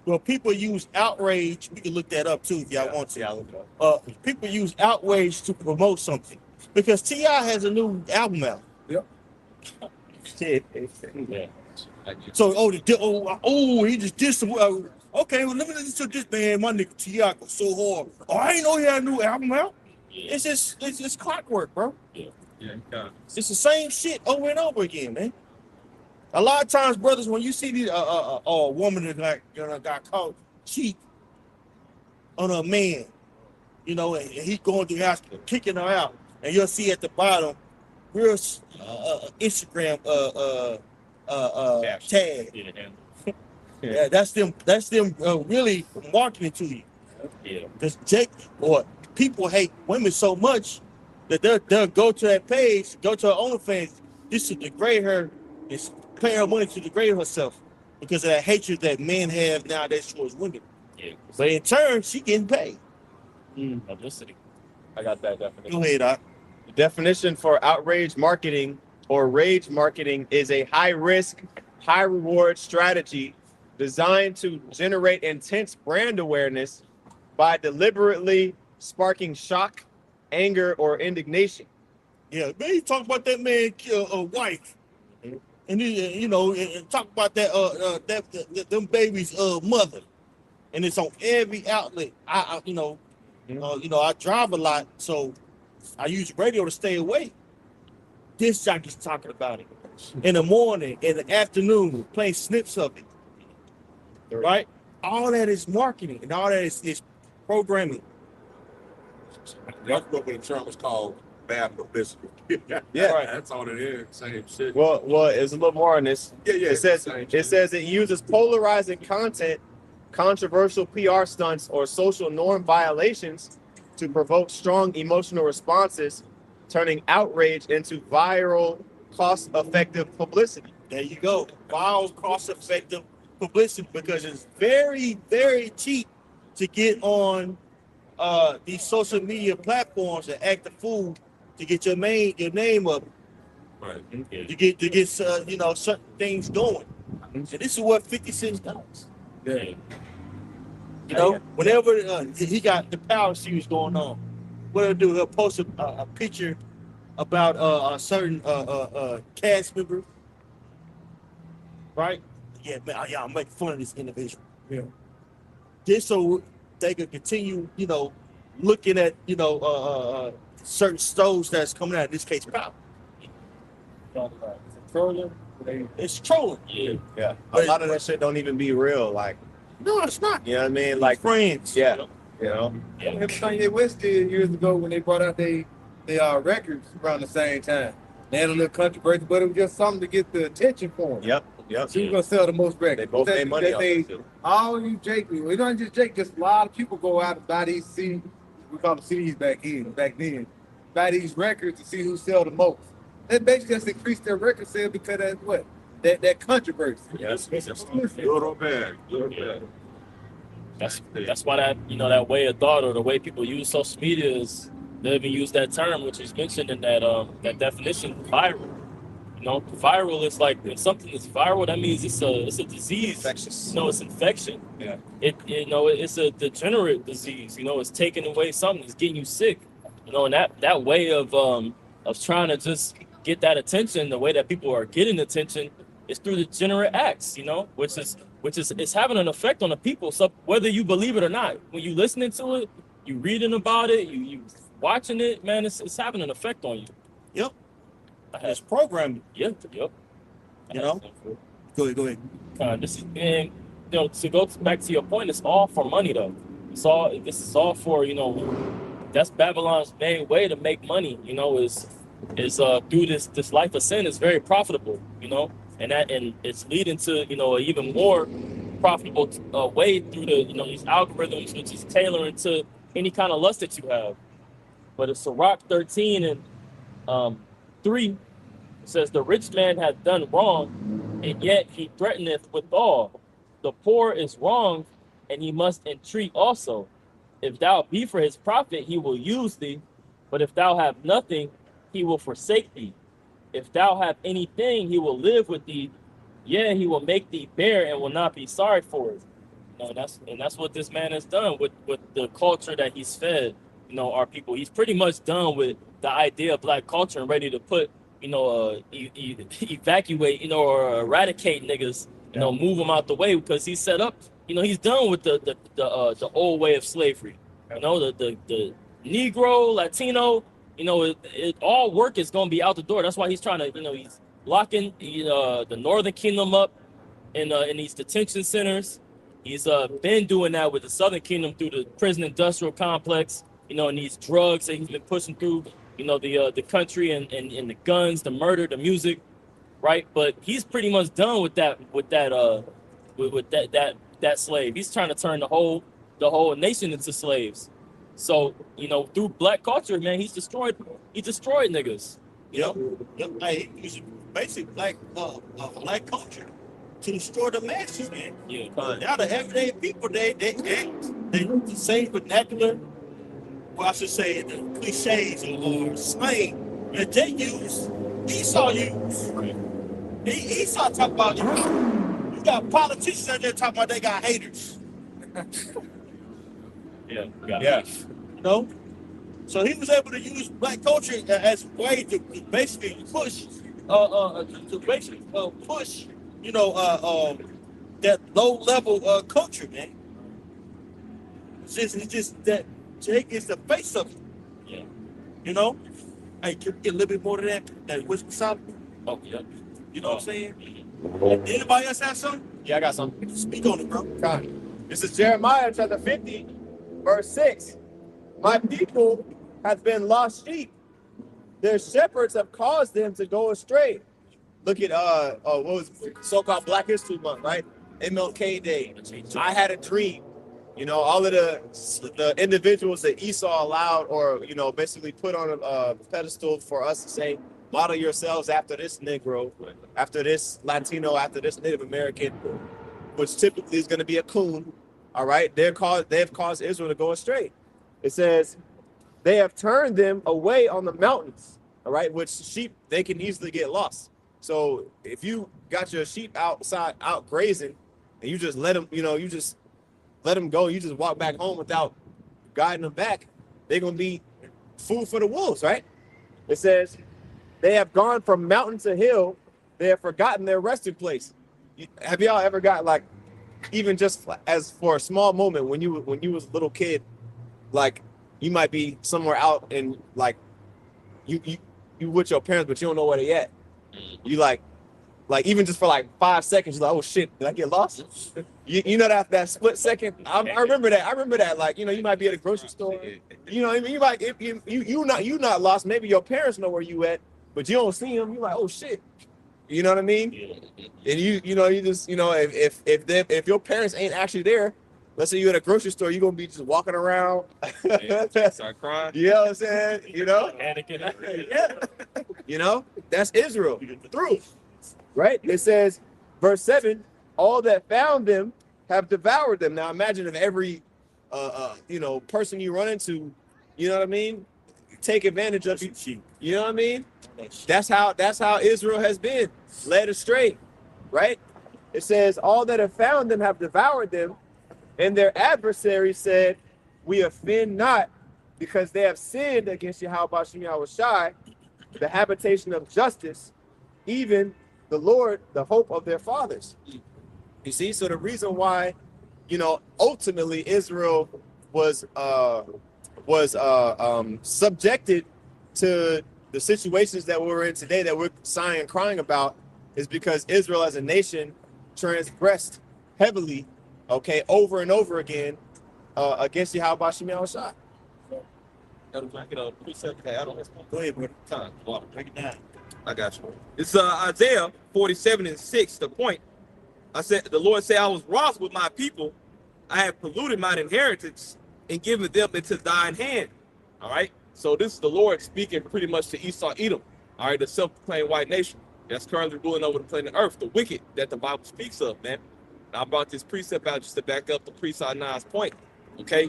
Well, people use outrage. We can look that up too if y'all want to. Yeah, look it up. People use outrage to promote something because T.I. has a new album out. Yeah. So he just did some. Okay, well let me listen to this man. My nigga T.I. go so hard. Oh, I ain't know he had a new album out. Yeah. It's just clockwork, bro. Yeah. It's the same shit over and over again, man. A lot of times, brothers, when you see the woman that got caught cheat on a man, you know, and he going through the house kicking her out, and you'll see at the bottom, real Instagram tag. Yeah, that's them. That's them really marketing to you. Yeah. Because people hate women so much that they'll go to that page, go to her OnlyFans, just to degrade her, and pay her money to degrade herself because of that hatred that men have nowadays towards women. Yeah. But in turn, she getting paid. Publicity. I got that definition. Go ahead, Doc. The definition for outrage marketing or rage marketing is a high-risk, high-reward strategy designed to generate intense brand awareness by deliberately sparking shock, anger, or indignation. Yeah, man, you talk about that man kill a wife, and he, and talk about that them babies' mother, and it's on every outlet. I drive a lot, so I use radio to stay awake. This jockey's talking about it in the morning, in the afternoon, playing snips of it. Right? All that is marketing, and all that is programming. That's what the term was called bad publicity. Yeah. Right. That's all it is. Same shit. Well, there's a little more on this. Yeah. It says it uses polarizing content, controversial PR stunts, or social norm violations to provoke strong emotional responses, turning outrage into viral, cost-effective publicity. There you go. Viral, cost-effective publicity because it's very, very cheap to get on these social media platforms and act the fool to get your name up. Right. To get certain things going. And this is what 50 Cent does. Yeah. You know, whenever he got the power series going on, what he'll do, he'll post a picture about a certain cast member, right? Yeah, man, I'm making fun of this individual. Yeah. Just so they can continue, looking at, certain stoves that's coming out. In this case, power. Trolling. It's trolling. Yeah. A lot of that shit don't even be real. Like, No, it's not. you know what I mean? Like, Friends. yeah, you know. What Kanye West did years ago when they brought out they records around the same time. They had a little controversy, but it was just something to get the attention for him. Yep. So you're gonna sell the most records. They both made money off it, too. All you Jake, well, not just Jake, just a lot of people go out and buy these CDs. We call them CDs back then. Buy these records to see who sell the most. That basically just increased their record sale because that's what? That controversy. Yes. Good or bad. Good or bad. That's why that way of thought or the way people use social media is they even use that term which is mentioned in that definition, viral. Viral is like if something is viral, that means it's a disease. Infectious. It's infection. Yeah. It's a degenerate disease. It's taking away something, it's getting you sick. And that way of trying to just get that attention, the way that people are getting attention is through degenerate acts, which is it's having an effect on the people. So whether you believe it or not, when you listening to it, you reading about it, you watching it, man, it's having an effect on you. Yep. It's programming. Yep. Go ahead. This is, and to go back to your point, it's all for money though. This is all for that's Babylon's main way to make money. Is through this life of sin is very profitable. And it's leading to an even more profitable way through these algorithms, which is tailoring to any kind of lust that you have. But it's Sirach 13 and 3 says the rich man hath done wrong, and yet he threateneth withal. The poor is wronged, and he must entreat also. If thou be for his profit, he will use thee, but if thou have nothing, he will forsake thee. if thou have anything, he will live with thee. Yeah, he will make thee bear and will not be sorry for it. You know, that's what this man has done with the culture that he's fed. You know, our people. He's pretty much done with the idea of black culture and ready to put, you know, evacuate, you know, or eradicate niggas. You know, move them out the way because he's set up. You know, he's done with the old way of slavery. You know, the Negro, Latino. You know, all work is going to be out the door. That's why he's trying to, you know, he's locking the Northern Kingdom up in these detention centers. He's been doing that with the Southern Kingdom through the prison industrial complex, you know, and these drugs that he's been pushing through, you know, the country and the guns, the murder, the music, right? But he's pretty much done with that slave. He's trying to turn the whole nation into slaves. So, you know, through black culture, man, he destroyed niggas. You know? Yep. Hey, he used basic black culture to destroy the masses, man. Yeah. Now the everyday people, they act, they the same vernacular, well, I should say the cliches or slang that they use, Esau used. Esau talk about, you got politicians out there talking about they got haters. Yeah. You know? So he was able to use black culture as a way to basically push, push, you know, that low level culture, man. It's just that Jake is the face of it. Yeah. You know? Hey, can we get a little bit more of that whisper solid? Oh, yeah. You know what I'm saying? Anybody else have something? Yeah, I got something. Speak on it, bro. This is Jeremiah chapter 50, verse 6. My people have been lost sheep. Their shepherds have caused them to go astray. Look at what was so-called Black History Month, right? MLK Day. I had a dream. You know, all of the individuals that Esau allowed, or you know, basically put on a pedestal for us to say, model yourselves after this Negro, after this Latino, after this Native American, which typically is going to be a coon. All right, they've caused Israel to go astray. It says they have turned them away on the mountains. All right, which sheep, they can easily get lost. So if you got your sheep outside out grazing, and you just let them, you know, you just let them go, you just walk back home without guiding them back, they're gonna be food for the wolves, right? It says they have gone from mountain to hill, they have forgotten their resting place. Have y'all ever got, like, even just as for a small moment when you was a little kid, like you might be somewhere out and like you with your parents, but you don't know where they at. You like even just for like 5 seconds, you're like, oh shit, did I get lost? You know that split second. I remember that. Like, you know, you might be at a grocery store. You know what I mean? You might, if you not lost. Maybe your parents know where you at, but you don't see them. You're like, oh shit. You know what I mean? And you know, you just, you know, if your parents ain't actually there, let's say you're at a grocery store, you're gonna be just walking around. Start crying. You know what I'm saying? You know? Yeah. You know, that's Israel. The truth. Right? It says, verse 7, all that found them have devoured them. Now imagine if every you know, person you run into, you know what I mean, take advantage of you. You know what I mean? That's how Israel has been led astray, right? It says, all that have found them have devoured them, and their adversaries said, we offend not, because they have sinned against Yahweh Shem Yahushai, the habitation of justice, even the Lord, the hope of their fathers. You see, so the reason why, you know, ultimately Israel was subjected to the situations that we're in today, that we're sighing and crying about, is because Israel as a nation transgressed heavily, okay, over and over again against Yahweh Shem Yahushai. Go ahead, bro. Time. Break it down. I got you. It's Isaiah 47:6. The point. I said, the Lord said, I was wroth with my people. I have polluted mine inheritance and given them into thine hand. All right. So this is the Lord speaking pretty much to Esau, Edom. All right, the self-proclaimed white nation that's currently ruling over the planet Earth, the wicked that the Bible speaks of, man. And I brought this precept out just to back up the priest Adonai's point. Okay.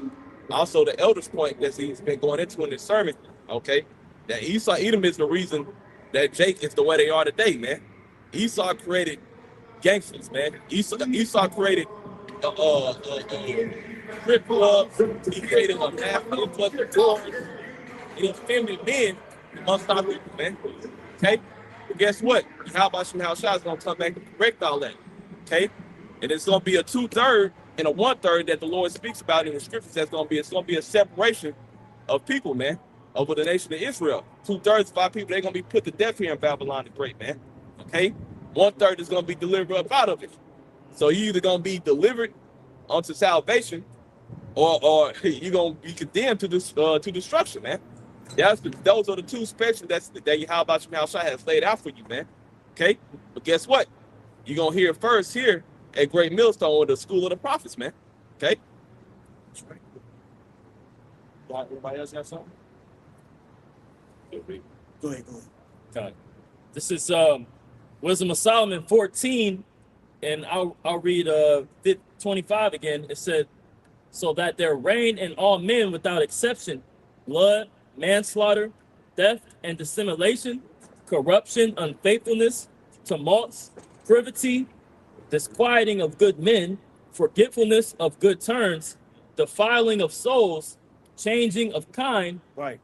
Also, the elder's point that he's been going into in this sermon, okay, that Esau, Edom is the reason that Jake is the way they are today, man. Esau created gangsters, man. Esau created strip clubs. He created a mass influx of drugs, and he feminine men amongst our people, man. Okay? But guess what? How about some house shots gonna come back and correct all that? Okay? And it's gonna be a 2/3 and a 1/3 that the Lord speaks about in the scriptures. It's gonna be a separation of people, man, over the nation of Israel. 2/3 of our people, they're gonna be put to death here in Babylon the Great, man. Okay? 1/3 is gonna be delivered up out of it. So you either gonna be delivered unto salvation, or you're gonna be condemned to this to destruction, man. Those are the two spectrums that how about your house has laid out for you, man. Okay? But guess what? You're gonna hear first here at Great Millstone with the School of the Prophets, man. Okay? That's right. Anybody else have something? Go ahead. Okay. This is Wisdom of Solomon 14, and I'll read 25 again. It said, so that there reign in all men without exception blood, manslaughter, theft, and dissimulation, corruption, unfaithfulness, tumults, privity, disquieting of good men, forgetfulness of good turns, defiling of souls, changing of kind. Right.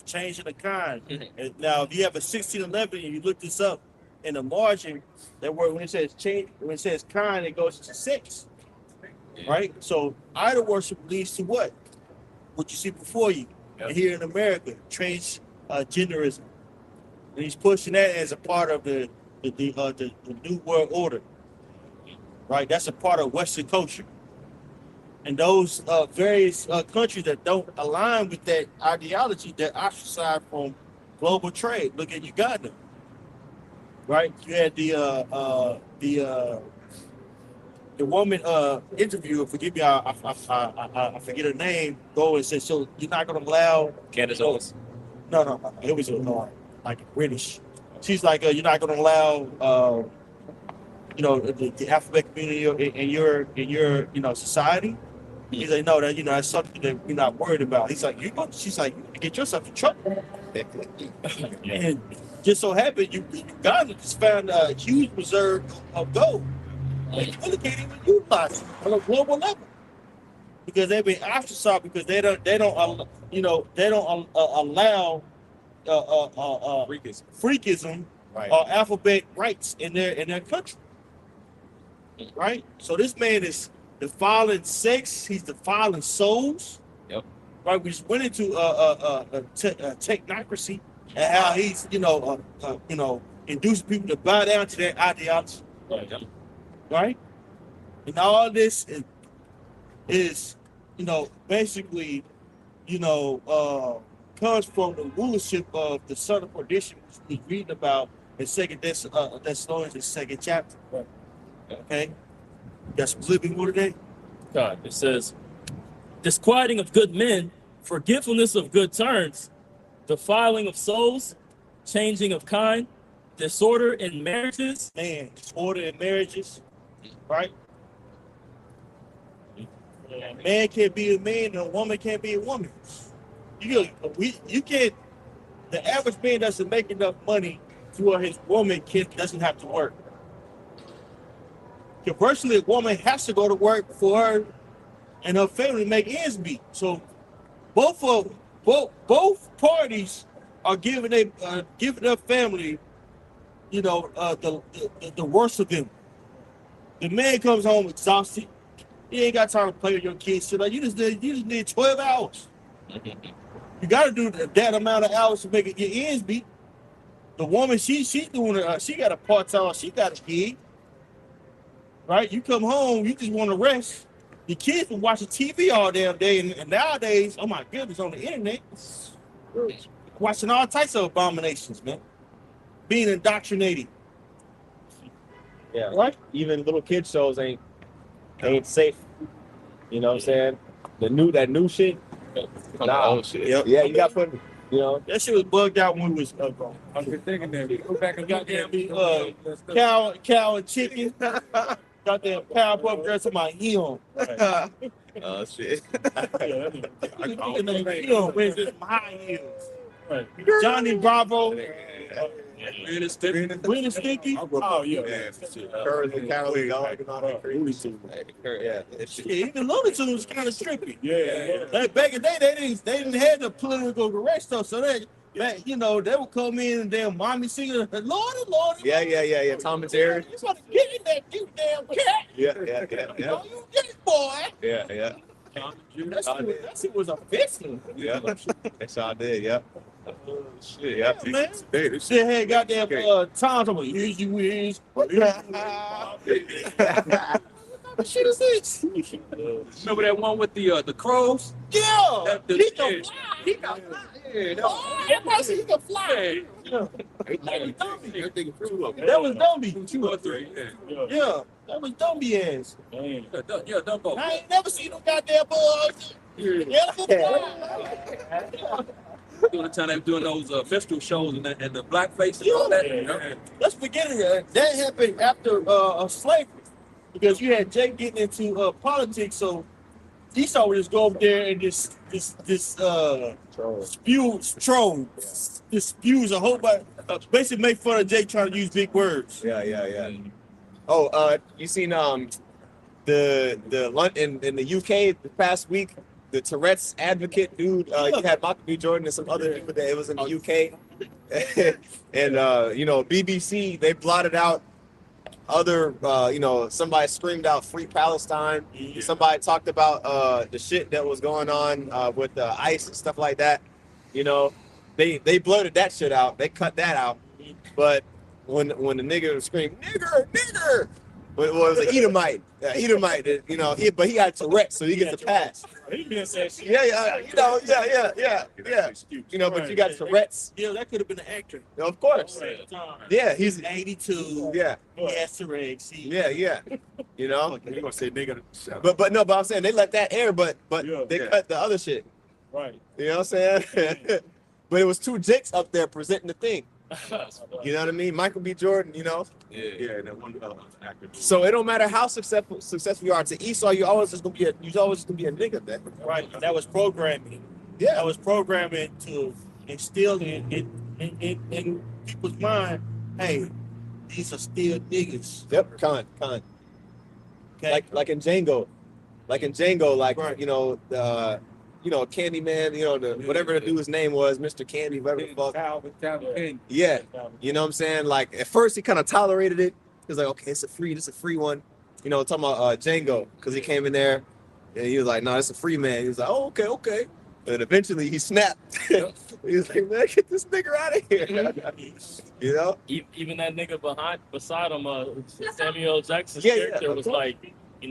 Changing the kind. And now, if you have a 1611 and you look this up in the margin, that word when it says change, when it says kind, it goes to 6. Right? So idol worship leads to what? What you see before you. Yep. And here in America, transgenderism. And he's pushing that as a part of the New World Order. Right? That's a part of Western culture. And those various countries that don't align with that ideology, that ostracized from global trade. Look at Uganda. Right? You had the woman interviewer, forgive me, I forget her name, go and said, so you're not going to allow... Candace Owens. No, it was like British. She's like, you're not going to allow, the alphabet community in your society. He's like, no, that's something that we're not worried about. He's like, she's like, you get yourself in trouble. And just so happened, Uganda just found a huge reserve of gold. They really can't even utilize it on a global level because they've been ostracized because they don't allow freakism Right. or alphabet rights in their country. Right. So this man is defiling sex. He's defiling souls. Yep. Right. We just went into technocracy and how he's inducing people to bow down to their ideology. Right? And all this is basically, comes from the rulership of the son of perdition, which we're reading about in Second Thessalonians, the 2nd chapter. Okay? Got some living more today? God, it says, disquieting of good men, forgetfulness of good turns, defiling of souls, changing of kind, disorder in marriages. Man, disorder in marriages. Right? A man can't be a man and a woman can't be a woman. You can't. The average man doesn't make enough money to where his woman doesn't have to work. Conversely, a woman has to go to work for her and her family to make ends meet. So both parties are giving their family, the worst of them. The man comes home exhausted. He ain't got time to play with your kids. So like you just need 12 hours. You got to do that amount of hours to make it your ends meet. The woman, she's doing it. She got a part-time. She got a gig. Right? You come home, you just want to rest. The kids been watching TV all damn day, and nowadays, oh my goodness, on the internet, watching all types of abominations, man. Being indoctrinated. Yeah. Right? Even little kid shows ain't safe. You know what I'm saying? That new shit. Nah. Old shit. Yep. Yeah, you got put. That shit was bugged out when we was grown. I've been thinking that. Go back and Goddamn cow and chicken. Goddamn Powerpuff Girls to my heel. Oh shit. Heel, where's this my heels? Johnny Bravo. Ren and Stimpy. Ren and Stimpy. Oh yeah. Curry and Cowardly Dog and all that crazy. Yeah. Yeah, even Looney Tunes was kind of strippy. Yeah. Like back in the day, they didn't have the political correct stuff, so they would come in and their mommy singing, Lord. Yeah. Tom and Jerry. You gotta get in that you damn cat. Yeah. Oh, you get it, boy. Yeah. That shit was a vixen. Yeah. That's all I did. Yeah. Shit. Yeah. Yeah, man. Hey, this Shit had goddamn Tom talking, here's you is. What shit is this? remember that one with the crows? Yeah. That- He can fly. He can fly. Everybody see he can fly. That was Dumby. 2 or 3. Yeah, that was Dumby ass. Yeah, Dumbo. I ain't never seen no goddamn bugs. During the time they were doing those festival shows and the blackface and all that. Let's forget it. That happened after slavery, because you had Jake getting into politics, so Esau would just go over there and just spews a whole bunch, basically make fun of Jake trying to use big words. Yeah. Oh, you seen the lunch in the UK the past week? The Tourette's advocate dude, you had Michael B. Jordan and some other people that it was in the UK, and BBC, they blotted out other, somebody screamed out "Free Palestine." Somebody talked about the shit that was going on with ICE and stuff like that. They blurted that shit out. They cut that out. But when the nigga screamed "nigger," but it was an Edomite. But he got Tourette's, so he gets a pass. He been saying shit. Yeah. But you got Tourette's. Yeah, that could have been an actor. Of course. Yeah, he's 82. yeah. He has Tourette's. Yeah. You gonna say nigga? But I'm saying they let that air, but Yeah. they cut the other shit. Right. You know what I'm saying? But it was 2 Jakes up there presenting the thing. You know what I mean? Michael B. Jordan, Yeah, that one actor. So it don't matter how successful you are. To Esau, you're always just gonna be a nigga, man. Right. That was programming. Yeah. That was programming to instill in people's mind, hey, these are still niggas. Yep. Con. Okay. Like in Django, Right. Candyman, whatever the dude's name was, Mr. Candy, whatever the fuck. Calvin. Yeah. You know what I'm saying? Like at first he kind of tolerated it. He was like, okay, this is a free one. Talking about Django, because he came in there and he was like, no, it's a free man. He was like, oh, okay. And eventually he snapped. He was like, man, get this nigga out of here. Even that nigga beside him, Samuel Jackson's Yeah, character of was course. like, you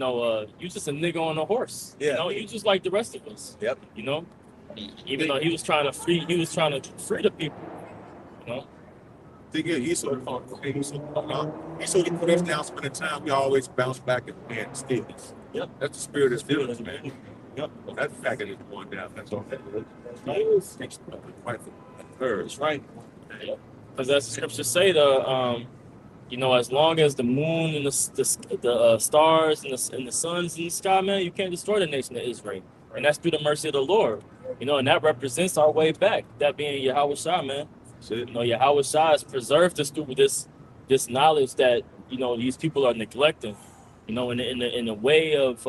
just a nigga on a horse. Yeah. You just like the rest of us. Yep. Even though he was trying to free the people. Thing is, he's so put us down, spending time. We always bounce back and stillness. Yep. That's the spirit of stillness, man. Yep. That's the fact that it's going down. That's all. That's right. Because as the scriptures say, as long as the moon and the stars and the suns in the sky, man, you can't destroy the nation of Israel. And that's through the mercy of the Lord. And that represents our way back. That being Yahweh Shah, man. Yahweh Shah has preserved us through this knowledge that these people are neglecting. In the way of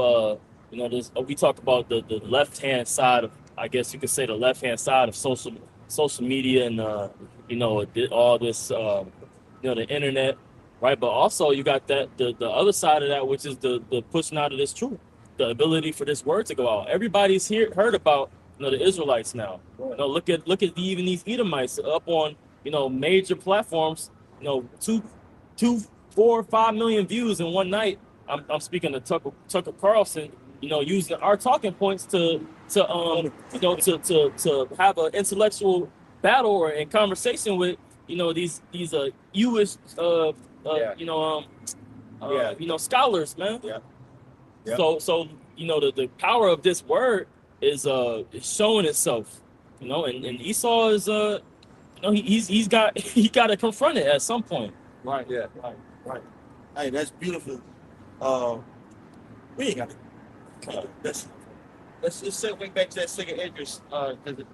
this. We talk about the left hand side of, I guess you could say, the left hand side of social media and all this the internet, right? But also you got the other side of that, which is the pushing out of this truth, the ability for this word to go out. Everybody's heard about the Israelites now. Look at even these Edomites up on major platforms. 2, 4, 5 million views in one night. I'm speaking to Tucker Carlson. Using our talking points to have an intellectual battle or in conversation with these Jewish scholars, man. Yeah. So the power of this word is showing itself, and Esau is he got to confront it at some point. Right. Yeah. Right. Hey, that's beautiful. We ain't got to. Let's just segue back to that second interest. Because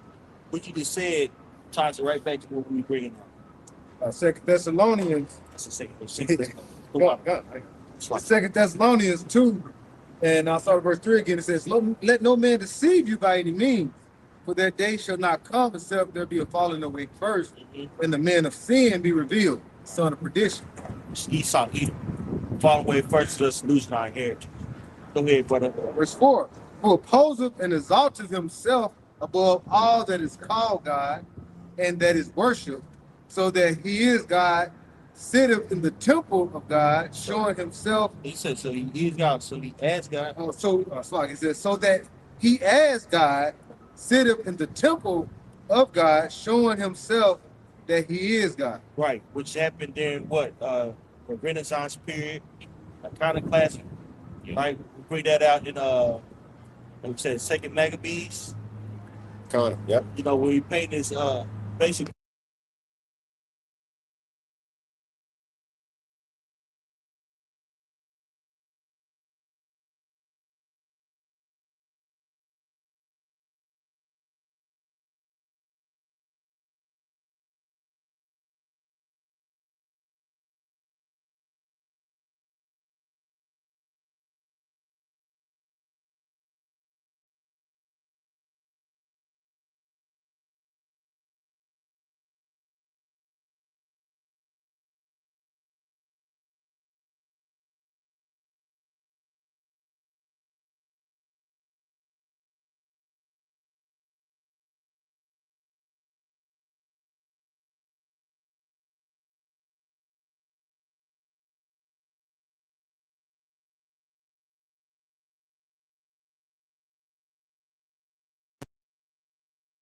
what you just said ties it right back to what we were bringing up. Second Thessalonians. That's the second. God. Second Thessalonians 2, and I saw verse 3 again. It says, let no man deceive you by any means, for that day shall not come except there be a falling away first, and the man of sin be revealed, son of perdition. Esau, Edom. Falling away first, just losing our heritage. Go ahead, brother. Verse 4, who opposeth and exalteth himself above all that is called God and that is worshipped, so that he is God, sitteth in the temple of God, showing himself. He said, so he is God, so he asked God. It says, so that he as God sitteth in the temple of God, showing himself that he is God. Right, which happened during what? The Renaissance period, iconoclasm. Right, we bring that out in we said Second Maccabees. Yep. You know, where we paint this basic.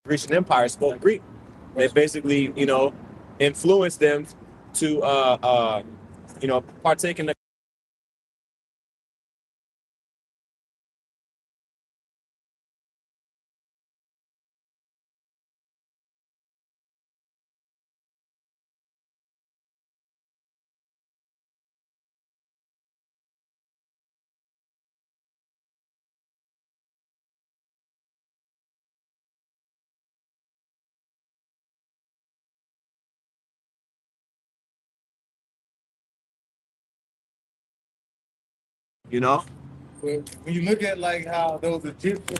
Grecian Empire spoke Greek. They basically, influenced them to, partake in the When you look at like how those Egyptian,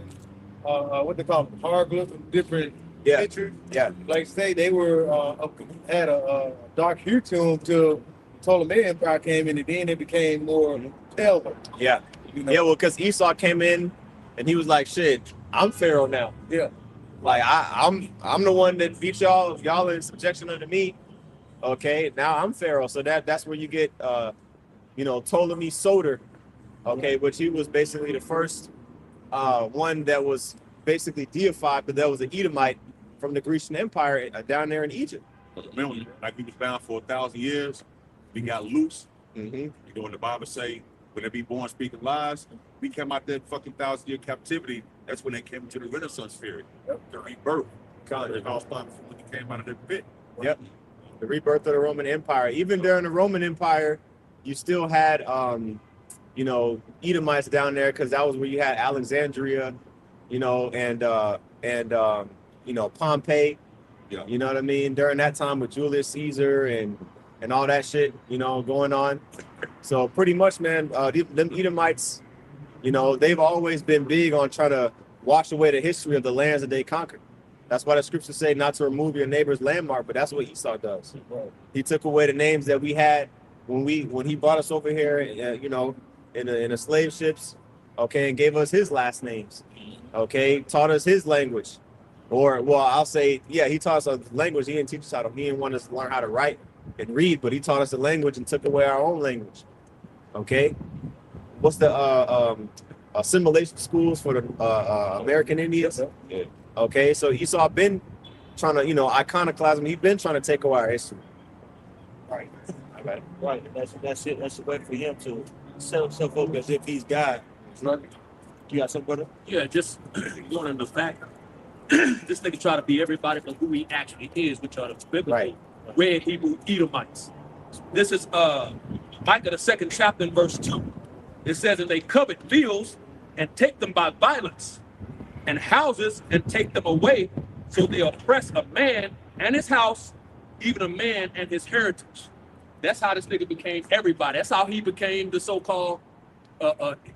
what they call them, hieroglyphs, different pictures. Yeah. Like say they were had a dark hue to them till Ptolemaic Empire came in, and then it became more paler. Yeah. You know? Yeah, well, because Esau came in and he was like, shit, I'm Pharaoh now. Yeah. Like I'm the one that beat y'all. Y'all in subjection under me. Okay, now I'm Pharaoh. So that's where you get Ptolemy Soter, okay, which he was basically the first one that was basically deified, but that was an Edomite from the Grecian Empire down there in Egypt. Remember, like we was bound for 1,000 years, we got loose. Mm-hmm. You know, when the Bible say, when they be born speaking lies, we came out that fucking 1,000-year captivity. That's when they came into the Renaissance period, the rebirth. It all started from when they came out of the pit. Yep. The rebirth of the Roman Empire. Even during the Roman Empire, you still had Edomites down there, because that was where you had Alexandria, and Pompeii. Yeah. You know what I mean? During that time with Julius Caesar and all that shit, going on. So pretty much, man, them Edomites, they've always been big on trying to wash away the history of the lands that they conquered. That's why the scriptures say not to remove your neighbor's landmark, but that's what Esau does. Right. He took away the names that we had when he brought us over here, in the slave ships, okay, and gave us his last names, okay, taught us his language, I'll say, yeah, he taught us a language. He didn't teach us he didn't want us to learn how to write and read, but he taught us the language and took away our own language, okay. What's the assimilation schools for the American Indians? Yeah. Okay, so Esau been trying to, iconoclasm. He's been trying to take away our history. Right. Right. That's it. That's the way for him to self-focus as if he's God. You got something, brother? Yeah, just going into the fact, this nigga try to be everybody for who he actually is, which are the biblical Right. red Hebrew Edomites. This is Micah the 2nd chapter in verse 2. It says, and they covet fields and take them by violence, and houses and take them away, so they oppress a man and his house, even a man and his heritage. That's how this nigga became everybody. That's how he became the so-called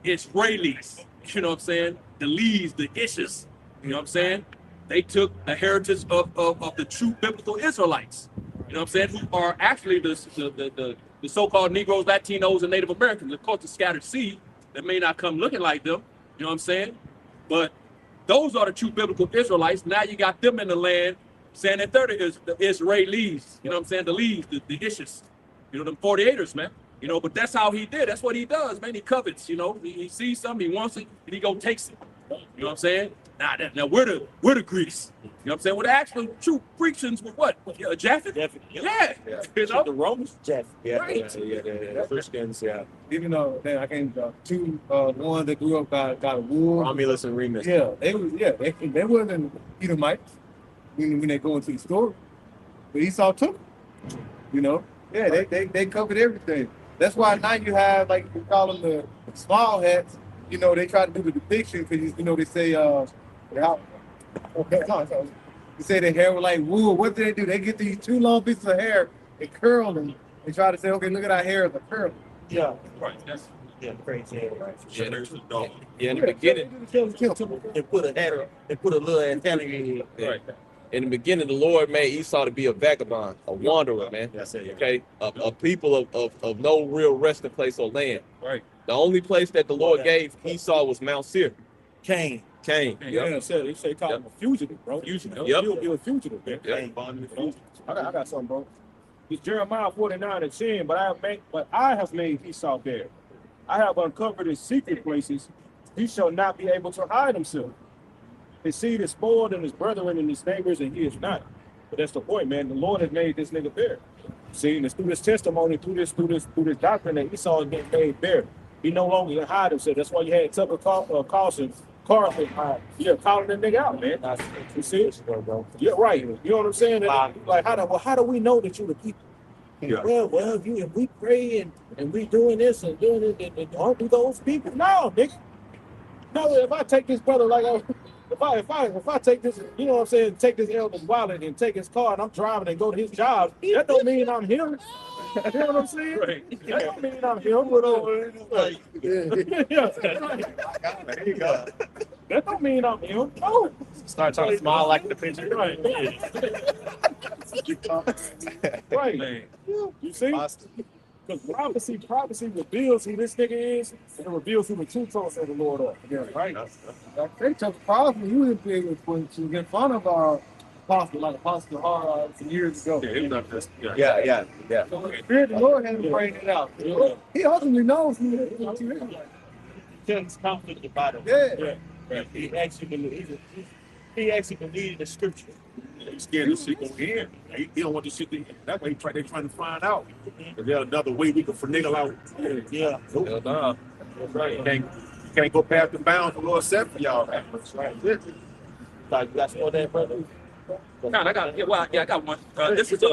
Israelis. You know what I'm saying? The Lees, the Ishes. You know what I'm saying? They took the heritage of the true biblical Israelites. You know what I'm saying? Who are actually the so-called Negroes, Latinos, and Native Americans. Of course, the scattered seed that may not come looking like them. You know what I'm saying? But those are the true biblical Israelites. Now you got them in the land saying that they're the Israelis. You know what I'm saying? The Lees, the Ishes. You know, them 48ers, man. You know, but that's how he did. That's what he does, man. He covets, you know. He sees something, he wants it, and he go takes it. You know what I'm saying? Now we're the Greeks. You know what I'm saying? Well, the actual true Grecians were what? Japheth? Yeah. You know? The Romans? Jeff. Yeah, Right. the Christians, yeah. Even though I can't two one that grew up got a war. Romulus and Remus. Yeah, they wasn't Edomites when they go into the story. But Esau took them, you know. Yeah, they covered everything. That's why now you have, like, you call them the small hats. You know, they try to do the depiction because, you know, they say, you say their hair was like wool. What do? They get these 2 long pieces of hair and curl them and try to say, okay, look at our hair as a curl. Yeah. Right. That's Crazy. Yeah, in the beginning, They put a header, they put a little antenna in it. right. in the beginning, the Lord made Esau to be a vagabond, a wanderer, man. That's it. Okay, a people of no real resting place or land. Right. The only place that the Lord gave Esau was Mount Seir. Cain. Cain. Yeah, they say call him a fugitive, bro. Fugitive. Yep. He'll be a fugitive, man. Yep. I got something, bro. It's Jeremiah 49:10, but I have made Esau bare. I have uncovered his secret places. He shall not be able to hide himself. His seed is spoiled, and his brethren and his neighbors, and he is not. But that's the point, man. The Lord has made this nigga bare. See, and it's through this testimony, through this doctrine that Esau is getting made bare. He no longer can hide himself. That's why you had Tucker Carlson calling that nigga out, man. You see? Yeah, right. You know what I'm saying? Like, how do we know that you're the people? Yeah. Well, if we pray and we doing this and doing it, and aren't we those people? No, nigga. No, if I take this brother if I take this, you know what I'm saying, take this elder's wallet and take his car and I'm driving and go to his job, that don't mean I'm him. You know what I'm saying? Right. That don't mean I'm him. But There you go. that don't mean I'm him. No. Start trying to smile like the picture. Right. Right. Man. You see? Because prophecy reveals who this nigga is, and it reveals who the true source of the Lord are. Yeah, right. They took prophecy. You was big to get fun of our apostle, like Apostle Har some years ago. Yeah, he was not just, Yeah. So the Spirit of the Lord had to bring it out. He ultimately knows who it is. He's confident about it. Yeah. He actually believed the scripture. He's scared this shit go in. He don't want this shit to end. That's why they're trying to find out. Is there another way we can finagle out? Yeah. Hell nah. That's right. You can't go past the bounds the Lord set for y'all. That's right. Like, you got some more there, brother? I got one. This is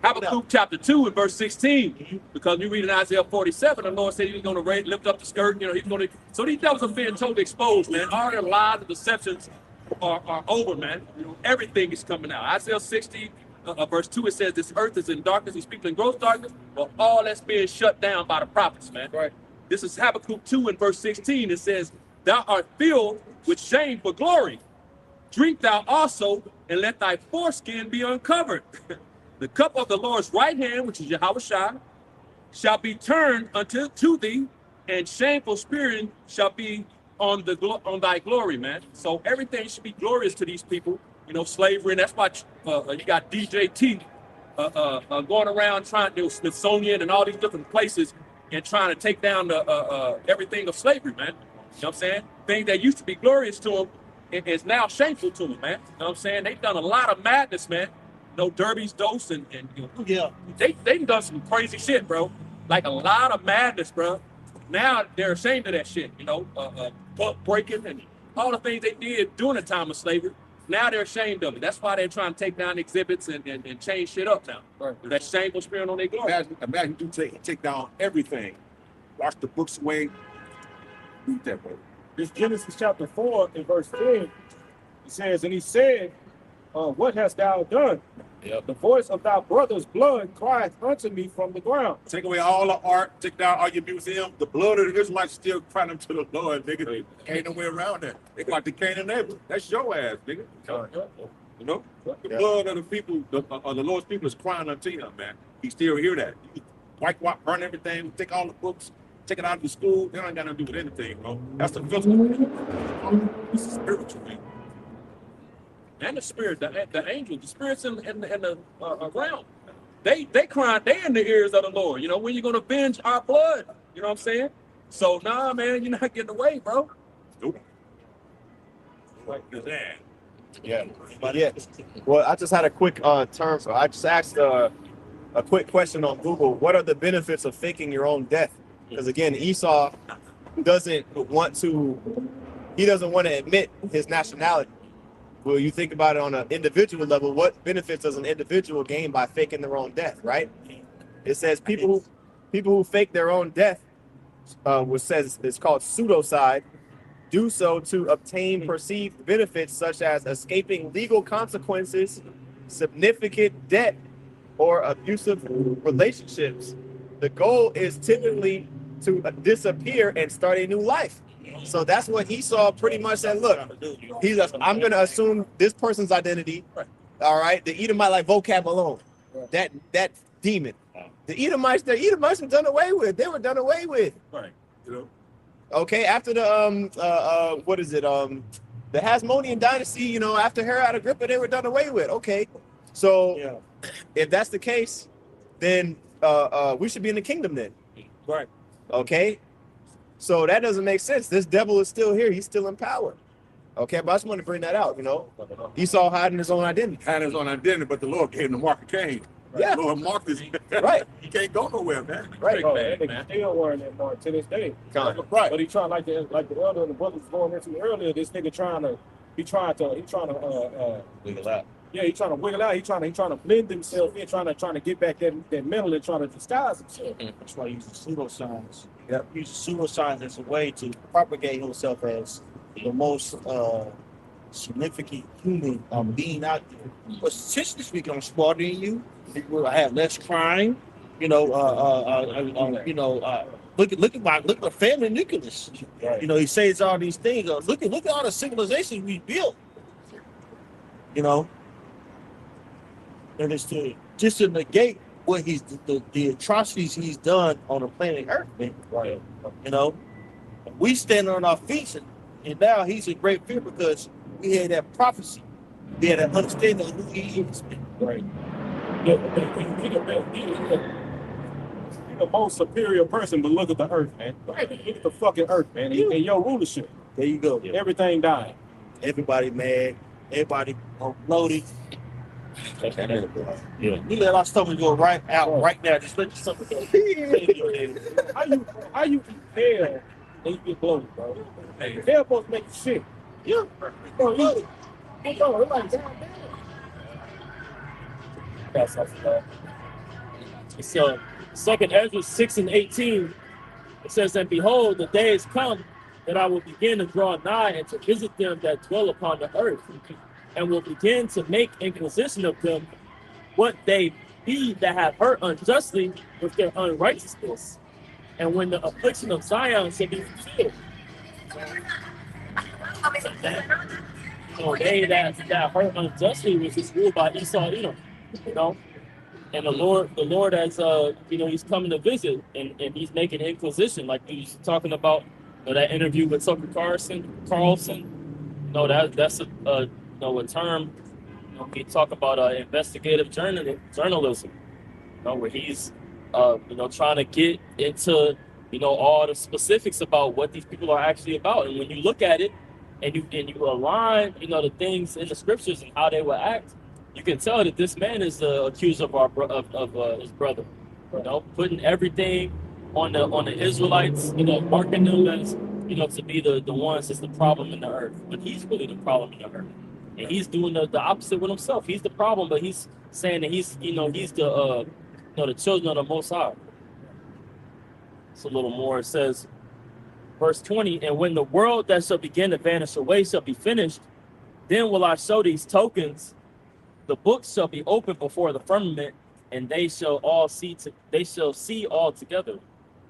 Habakkuk chapter 2 and verse 16. Because you read in Isaiah 47, the Lord said he was going to lift up the skirt. You know, he's going to. So these devils are being totally exposed, man. All their lies and deceptions are over, man. You know, everything is coming out. Isaiah 60, verse 2, it says, "This earth is in darkness. These people in gross darkness." Well, all that's being shut down by the prophets, man. Right. This is Habakkuk 2 and verse 16. It says, "Thou art filled with shame for glory. Drink thou also, and let thy foreskin be uncovered. The cup of the Lord's right hand, which is Yahushua, shall be turned to thee, and shameful spirit shall be on thy glory," man. So everything should be glorious to these people. You know, slavery, and that's why you got DJT going around trying to do Smithsonian and all these different places and trying to take down everything of slavery, man. You know what I'm saying? Things that used to be glorious to them is now shameful to them, man. You know what I'm saying? They've done a lot of madness, man. No Derby's dose and you know, Yeah. they've done some crazy shit, bro. Like a lot of madness, bro. Now they're ashamed of that shit, you know, book breaking and all the things they did during the time of slavery. Now they're ashamed of it. That's why they're trying to take down exhibits and change shit up now. Right. That shameful spirit on their glory. Imagine you take down everything. Wash the books away. Read that way. This Genesis chapter 4 and verse 10, it says, "And he said, what hast thou done?" Yep. The voice of thy brother's blood crieth unto me from the ground. Take away all the art, take down all your museum. The blood of the Israelites still crying unto the Lord, nigga. Ain't no way around that. They got to Cain and Abel. That's your ass, nigga. You know, the blood of the people, of the Lord's people is crying unto him, man. He still hear that. You wipe, burn everything, take all the books, take it out of the school. They don't got nothing to do with anything, bro. That's the physical. This is spiritual, man. And the spirit, the angel, the spirits in the realm. They crying, they in the ears of the Lord. You know, when you gonna avenge our blood? You know what I'm saying? So nah, man, you're not getting away, bro. Nope. Like that. Yeah. Well, I just had a quick term. So I just asked a quick question on Google. What are the benefits of faking your own death? Because again, Esau doesn't want to admit his nationality. Well, you think about it on an individual level, what benefits does an individual gain by faking their own death, right? It says people who fake their own death, which says it's called pseudocide, do so to obtain perceived benefits such as escaping legal consequences, significant debt, or abusive relationships. The goal is typically to disappear and start a new life. So that's what Esau pretty much said. Look, I'm going to assume this person's identity. All right, the Edomite like vocab alone. That demon. The Edomites were done away with. They were done away with. Right. You know. Okay, after the what is it? The Hasmonean dynasty. You know, after Herod Agrippa, they were done away with. Okay, so if that's the case, then we should be in the kingdom then. Right. Okay. So that doesn't make sense. This devil is still here. He's still in power. Okay, but I just want to bring that out, you know. Esau hiding his own identity. Had his own identity, but the Lord gave him the mark of Cain. Yeah. The Lord marked this. Right. He can't go nowhere, man. Right. Oh, that nigga still wearing that mark to this day. Right. But he trying like the elder and the brothers going into earlier. This nigga trying to Wiggle out. Yeah, he trying to wiggle out. He trying to blend himself in, trying to get back that metal and trying to disguise himself. That's why he uses pseudoscience. Yep. He uses pseudoscience as a way to propagate himself as the most significant human being out there. But statistically speaking, I'm smarter than you. I have less crime. You know, look at my family nucleus. Right. You know, he says all these things. Look at all the civilizations we built. You know, and it's just to negate what the atrocities he's done on the planet Earth, man. Right. You know, we stand on our feet, and now he's in great fear because we had that prophecy, we had that understanding of who he is. Man. Right. He's the most superior person, but look at the earth, man. Look at the fucking earth, man. And your rulership. There you go. Everything dying. Everybody mad. Everybody loaded. Yeah. We let our stomach go right out right now. Just let your stomach go. How you hell and you get bloated, bro? Hell supposed to make you sick. Yeah. Bro, it's like damn. That's awesome. So, 2nd Ezra 6:18, it says, "And behold, the days come that I will begin to draw nigh and to visit them that dwell upon the earth, and will begin to make inquisition of them what they be that have hurt unjustly with their unrighteousness, and when the affliction of Zion shall be fulfilled." So they that hurt unjustly was just ruled by Esau, Edom, you know. And the Lord has he's coming to visit and he's making inquisition, like you was talking about, that interview with Tucker Carlson. That's a term. We talk about investigative journalism, where he's trying to get into all the specifics about what these people are actually about. And when you look at it and you align the things in the scriptures and how they will act, you can tell that this man is the accuser of his brother, putting everything on the Israelites, marking them as to be the ones that's the problem in the earth, but he's really the problem in the earth, and he's doing the opposite with himself. He's the problem, but he's saying that he's the the children of the Most High. It's a little more. It says, verse 20, "And when the world that shall begin to vanish away shall be finished, then will I show these tokens the books shall be opened before the firmament, and they shall see all together.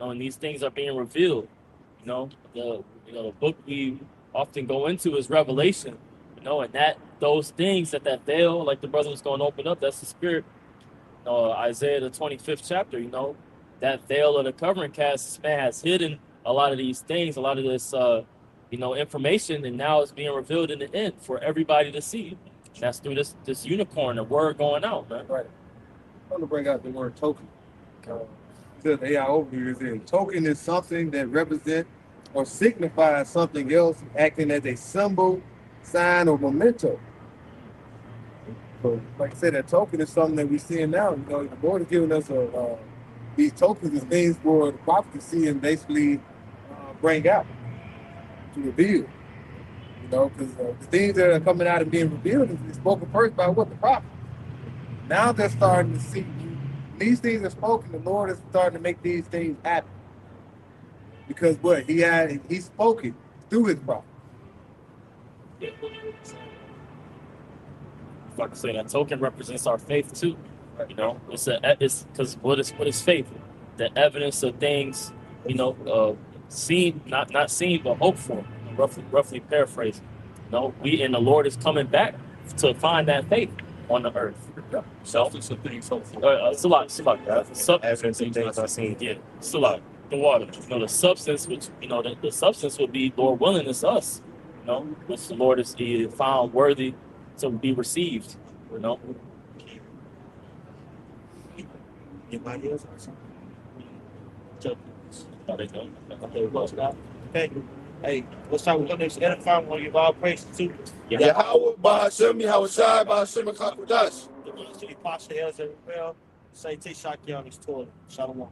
And these things are being revealed. The book we often go into is Revelation. And that those things that veil, like the brother was going to open up, that's the spirit. Isaiah the 25th chapter. That veil of the covering cast, this man has hidden a lot of these things, a lot of this information, and now it's being revealed in the end for everybody to see. And that's through this unicorn, the word going out, man. Right. I'm going to bring out the word token. Says AI overview is in. Token is something that represents or signifies something else, acting as a symbol, sign, or memento. So, like I said, that token is something that we're seeing now. The Lord is giving us these tokens as things for the prophet to see and basically bring out, to reveal. Because the things that are coming out and being revealed is spoken first by what? The prophet. Now they're starting to see. These things are spoken. The Lord is starting to make these things happen. Because what? He spoke it through his prophet. Like I say, that token represents our faith too. It's because what is faith? The evidence of things, seen, not seen, but hoped for. Roughly paraphrasing. We and the Lord is coming back to find that faith on the earth. Substance of things hoped for. It's a lot. Evidence of things I've seen. Yeah, it's a lot. The water. The substance, which the substance would be Lord willing, it's us. Which the Lord is found worthy to be received. Anybody else? Okay. Hey, let's talk about next edifying. Want to give all praise to Yahweh Ba'ashem, Yahweh Shai, Ba'ashem Akakudash. the Pastor Elzer. Well, say Tishaki on his toilet. Shalom.